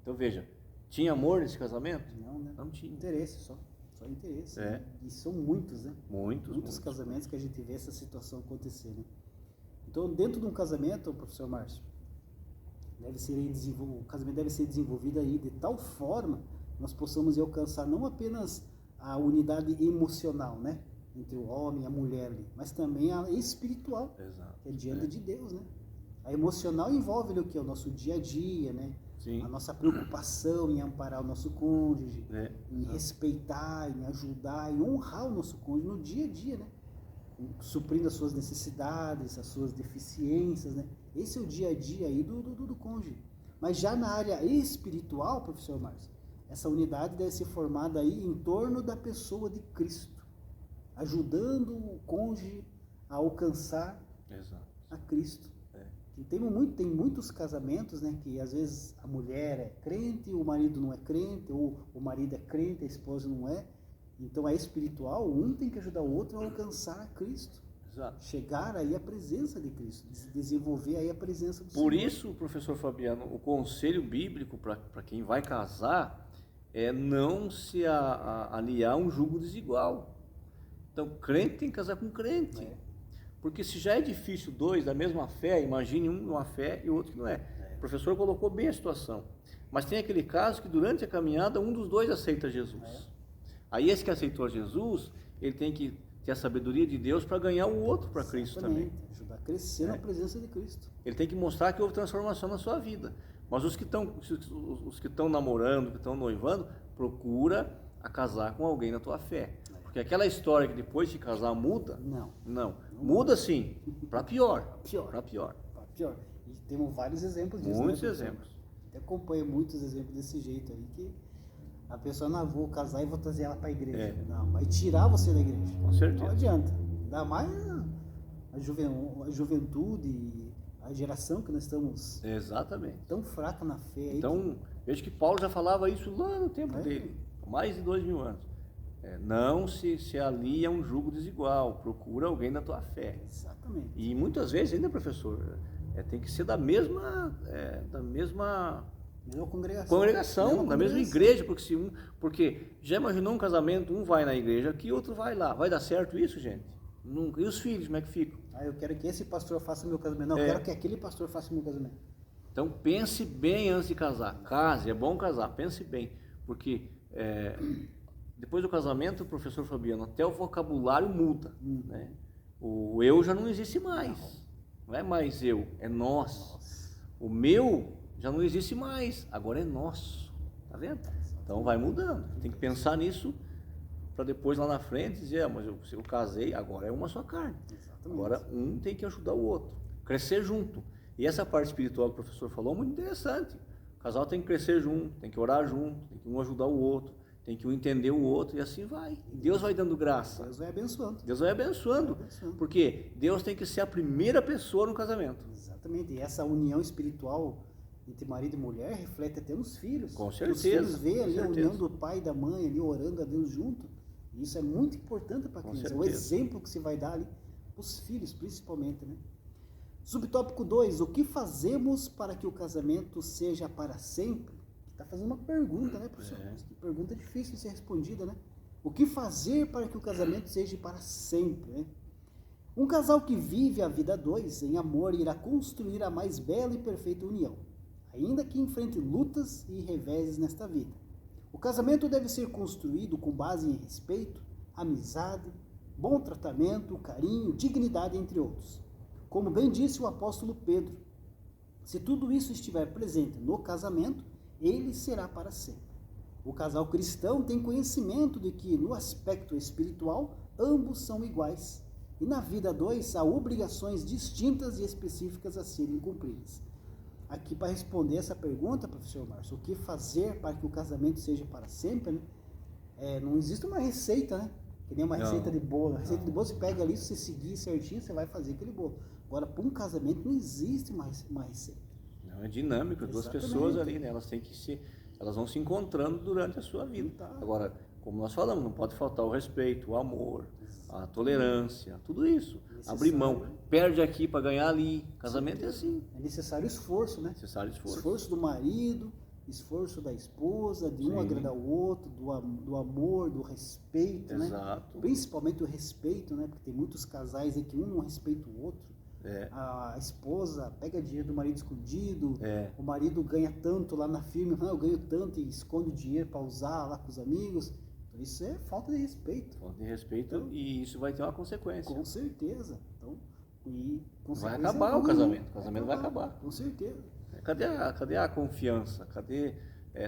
S2: Então veja, Tinha amor nesse casamento?
S1: Não, né?
S2: Não tinha.
S1: Interesse só. Só interesse.
S2: É.
S1: Né? E são muitos, né?
S2: Muitos.
S1: Casamentos que a gente vê essa situação acontecer, né? Então, dentro de um casamento, professor Márcio, o casamento deve ser desenvolvido aí de tal forma que nós possamos alcançar não apenas a unidade emocional, né? Entre o homem e a mulher ali, mas também a espiritual,
S2: Exato.
S1: que é diante de Deus, né? A emocional envolve ali o que? O nosso dia a dia, né?
S2: Sim.
S1: A nossa preocupação em amparar o nosso cônjuge, em
S2: Exato.
S1: respeitar, em ajudar, em honrar o nosso cônjuge no dia a dia, né? Suprindo as suas necessidades, as suas deficiências, né? Esse é o dia a dia aí do cônjuge. Mas já na área espiritual, professor Márcio, essa unidade deve ser formada aí em torno da pessoa de Cristo, ajudando o cônjuge a alcançar
S2: Exato.
S1: a Cristo. E tem muitos casamentos, né, que às vezes a mulher é crente, o marido não é crente, ou o marido é crente, a esposa não é. Então é espiritual, um tem que ajudar o outro a alcançar a Cristo.
S2: Exato.
S1: Chegar aí à presença de Cristo, desenvolver aí a presença do Senhor.
S2: Por isso, professor Fabiano, o conselho bíblico para quem vai casar é não se aliar a um jugo desigual. Então, crente tem que casar com crente. Porque se já é difícil dois da mesma fé, imagine um numa fé e o outro que não é. O professor colocou bem a situação. Mas tem aquele caso que durante a caminhada um dos dois aceita Jesus. Aí esse que aceitou Jesus, ele tem que ter a sabedoria de Deus para ganhar o outro para Cristo também.
S1: Ajudar a crescer na presença de Cristo.
S2: Ele tem que mostrar que houve transformação na sua vida. Mas os que estão namorando, que estão noivando, procura a casar com alguém na tua fé. Porque aquela história que depois de casar muda, não. Muda sim, para pior. Para pior.
S1: E temos vários exemplos disso.
S2: Muitos exemplos.
S1: Até acompanho muitos exemplos desse jeito aí, que a pessoa não vou casar e vou trazer ela para a igreja. Não, vai tirar você da igreja.
S2: Com certeza.
S1: Não adianta. Ainda mais a juventude, a geração que nós estamos tão fraca na fé. Aí
S2: então, vejo que Paulo já falava isso lá no tempo dele, há mais de 2000 anos. Não se alia a um jugo desigual, procura alguém da tua fé.
S1: Exatamente.
S2: E muitas vezes ainda, professor, tem que ser da mesma congregação, da mesma igreja, porque já imaginou um casamento, um vai na igreja aqui, outro vai lá. Vai dar certo isso, gente? Nunca. E os filhos, como é que ficam?
S1: Eu quero que esse pastor faça o meu casamento. Não, eu quero que aquele pastor faça o meu casamento.
S2: Então pense bem antes de casar. Case, é bom casar, pense bem, porque depois do casamento, professor Fabiano, até o vocabulário muda, né? O eu já não existe mais. Não é mais eu, é nós. O meu já não existe mais, agora é nosso. Tá vendo? Então vai mudando. Tem que pensar nisso para depois lá na frente dizer, mas eu casei, agora é uma só carne.
S1: Exatamente.
S2: Agora um tem que ajudar o outro, crescer junto. E essa parte espiritual que o professor falou é muito interessante. O casal tem que crescer junto, tem que orar junto, tem que um ajudar o outro, tem que um entender o outro e assim vai. E Deus vai dando graça.
S1: Deus vai abençoando.
S2: Deus vai abençoando. Porque Deus tem que ser a primeira pessoa no casamento.
S1: Exatamente. E essa união espiritual entre marido e mulher reflete até nos filhos.
S2: Com certeza.
S1: Os filhos veem ali a união do pai e da mãe ali orando a Deus junto. E isso é muito importante para a criança. É o exemplo que se vai dar ali para os filhos, principalmente, né? Subtópico 2. O que fazemos para que o casamento seja para sempre? Está fazendo uma pergunta, né, professor? Que pergunta difícil de ser respondida, né? O que fazer para que o casamento seja para sempre, né? Um casal que vive a vida a dois, em amor, irá construir a mais bela e perfeita união, ainda que enfrente lutas e reveses nesta vida. O casamento deve ser construído com base em respeito, amizade, bom tratamento, carinho, dignidade, entre outros. Como bem disse o apóstolo Pedro, se tudo isso estiver presente no casamento, ele será para sempre. O casal cristão tem conhecimento de que, no aspecto espiritual, ambos são iguais. E na vida a dois, há obrigações distintas e específicas a serem cumpridas. Aqui, para responder essa pergunta, professor Márcio, o que fazer para que o casamento seja para sempre, né? Não existe uma receita, né? Que nem uma receita de bolo. A receita de bolo, você pega ali, se você seguir certinho, você vai fazer aquele bolo. Agora, para um casamento, não existe uma receita.
S2: Não, é dinâmico, duas pessoas ali, né? Elas vão se encontrando durante a sua vida. Agora, como nós falamos, não pode faltar o respeito, o amor, a tolerância, tudo isso. Abrir mão, perde aqui para ganhar ali. Casamento é assim.
S1: É necessário esforço, né?
S2: Necessário esforço.
S1: Esforço do marido, esforço da esposa, de um
S2: Sim.
S1: agradar o outro, do amor, do respeito, né?
S2: Exato.
S1: Principalmente o respeito, né? Porque tem muitos casais aí que um não respeita o outro.
S2: É.
S1: A esposa pega dinheiro do marido escondido,
S2: É.
S1: o marido ganha tanto lá na firma, eu ganho tanto e esconde o dinheiro para usar lá com os amigos. Então isso é falta de respeito.
S2: Falta de respeito,
S1: Então,
S2: e isso vai ter uma consequência.
S1: Com certeza. Então, e
S2: Vai
S1: consequência
S2: acabar o
S1: ruim,
S2: casamento.
S1: né?
S2: O casamento vai acabar.
S1: Com certeza.
S2: Cadê a confiança?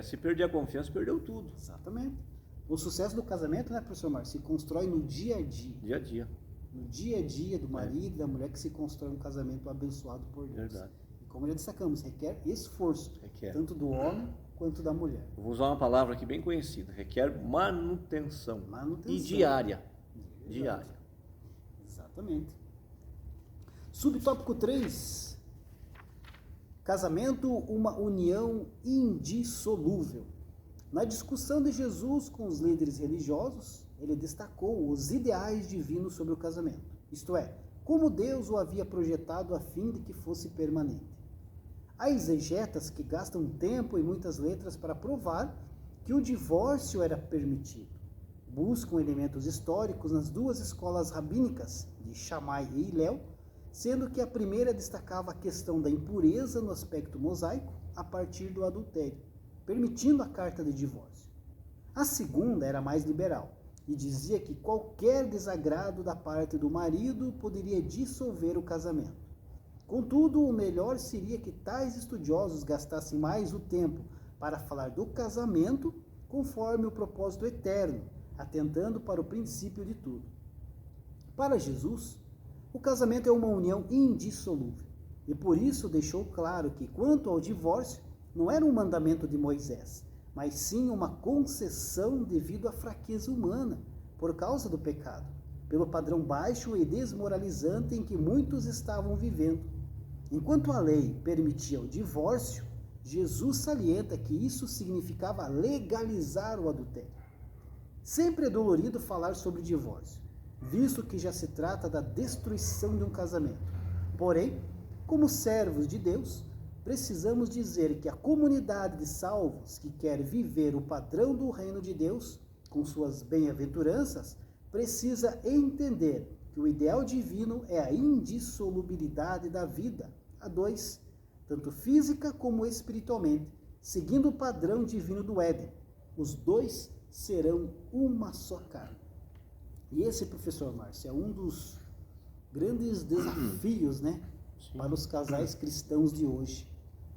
S2: Se perder a confiança, perdeu tudo.
S1: Exatamente. O sucesso do casamento, né, professor Márcio, se constrói no dia a dia.
S2: Dia a dia.
S1: No dia a dia do marido e da mulher que se constrói um casamento abençoado por Deus.
S2: Verdade.
S1: E como já destacamos, requer esforço,
S2: Requer.
S1: tanto do homem quanto da mulher.
S2: Eu vou usar uma palavra aqui bem conhecida. Requer manutenção.
S1: Manutenção.
S2: E diária.
S1: Verdade.
S2: Diária.
S1: Exatamente. Subtópico 3. Casamento, uma união indissolúvel. Na discussão de Jesus com os líderes religiosos, ele destacou os ideais divinos sobre o casamento. Isto é, como Deus o havia projetado a fim de que fosse permanente. Há exegetas que gastam tempo e muitas letras para provar que o divórcio era permitido. Buscam elementos históricos nas duas escolas rabínicas, de Shammai e Hillel, sendo que a primeira destacava a questão da impureza no aspecto mosaico a partir do adultério, permitindo a carta de divórcio. A segunda era mais liberal e dizia que qualquer desagrado da parte do marido poderia dissolver o casamento. Contudo, o melhor seria que tais estudiosos gastassem mais o tempo para falar do casamento conforme o propósito eterno, atentando para o princípio de tudo. Para Jesus, o casamento é uma união indissolúvel e por isso deixou claro que, quanto ao divórcio, não era um mandamento de Moisés, mas sim uma concessão devido à fraqueza humana, por causa do pecado, pelo padrão baixo e desmoralizante em que muitos estavam vivendo. Enquanto a lei permitia o divórcio, Jesus salienta que isso significava legalizar o adultério. Sempre é dolorido falar sobre divórcio, visto que já se trata da destruição de um casamento. Porém, como servos de Deus, precisamos dizer que a comunidade de salvos que quer viver o padrão do reino de Deus, com suas bem-aventuranças, precisa entender que o ideal divino é a indissolubilidade da vida, a dois, tanto física como espiritualmente, seguindo o padrão divino do Éden. Os dois serão uma só carne. E esse, professor Márcio, é um dos grandes desafios, né, para os casais cristãos de hoje.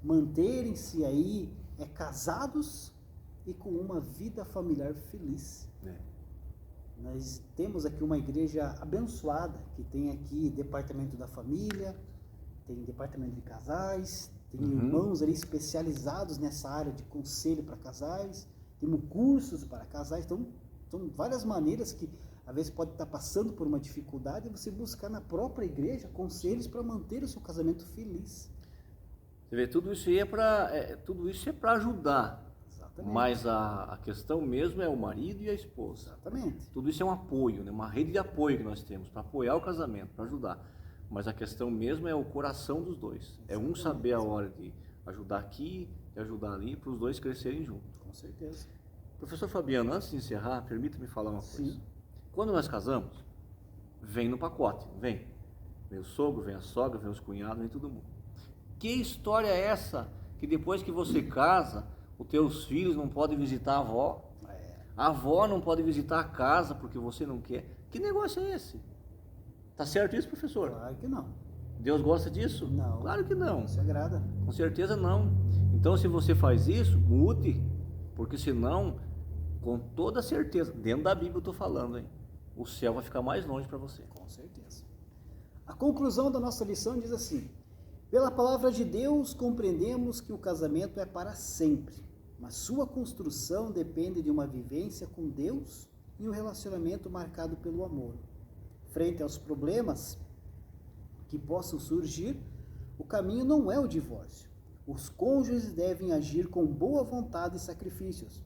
S1: Manterem-se aí casados e com uma vida familiar feliz. Nós temos aqui uma igreja abençoada, que tem aqui departamento da família, tem departamento de casais, tem irmãos ali especializados nessa área de conselho para casais, temos cursos para casais, então são várias maneiras que às vezes pode estar passando por uma dificuldade e você buscar na própria igreja conselhos para manter o seu casamento feliz.
S2: Você vê, tudo isso aí tudo isso é para ajudar.
S1: Exatamente.
S2: Mas a questão mesmo é o marido e a esposa.
S1: Exatamente.
S2: Tudo isso é um apoio, né? Uma rede de apoio que nós temos para apoiar o casamento, para ajudar. Mas a questão mesmo é o coração dos dois. Exatamente. É um saber a hora de ajudar aqui, de ajudar ali, para os dois crescerem juntos.
S1: Com certeza.
S2: Professor Fabiano, antes de encerrar, permita-me falar uma coisa.
S1: Sim.
S2: Quando nós casamos, vem no pacote, vem. Vem o sogro, vem a sogra, vem os cunhados, vem todo mundo. Que história é essa que depois que você casa, os teus filhos não podem visitar a avó? A avó não pode visitar a casa porque você não quer? Que negócio é esse? Tá certo isso, professor?
S1: Claro que não.
S2: Deus gosta disso?
S1: Não.
S2: Claro que não.
S1: Não se agrada.
S2: Com certeza não. Então, se você faz isso, mude, porque senão, com toda certeza, dentro da Bíblia eu estou falando, hein? O céu vai ficar mais longe para você.
S1: Com certeza. A conclusão da nossa lição diz assim: pela palavra de Deus compreendemos que o casamento é para sempre, mas sua construção depende de uma vivência com Deus e um relacionamento marcado pelo amor. Frente aos problemas que possam surgir, o caminho não é o divórcio. Os cônjuges devem agir com boa vontade e sacrifícios,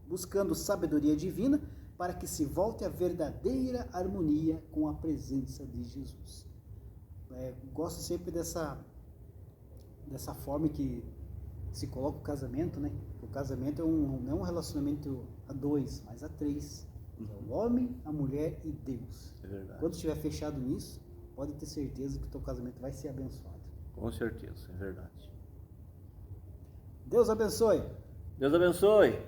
S1: buscando sabedoria divina para que se volte a verdadeira harmonia com a presença de Jesus. Gosto sempre dessa forma que se coloca o casamento, né? O casamento não é um relacionamento a dois, mas a três. É o homem, a mulher e Deus.
S2: É verdade.
S1: Quando estiver fechado nisso, pode ter certeza que o teu casamento vai ser abençoado.
S2: Com certeza, é verdade.
S1: Deus abençoe.
S2: Deus abençoe.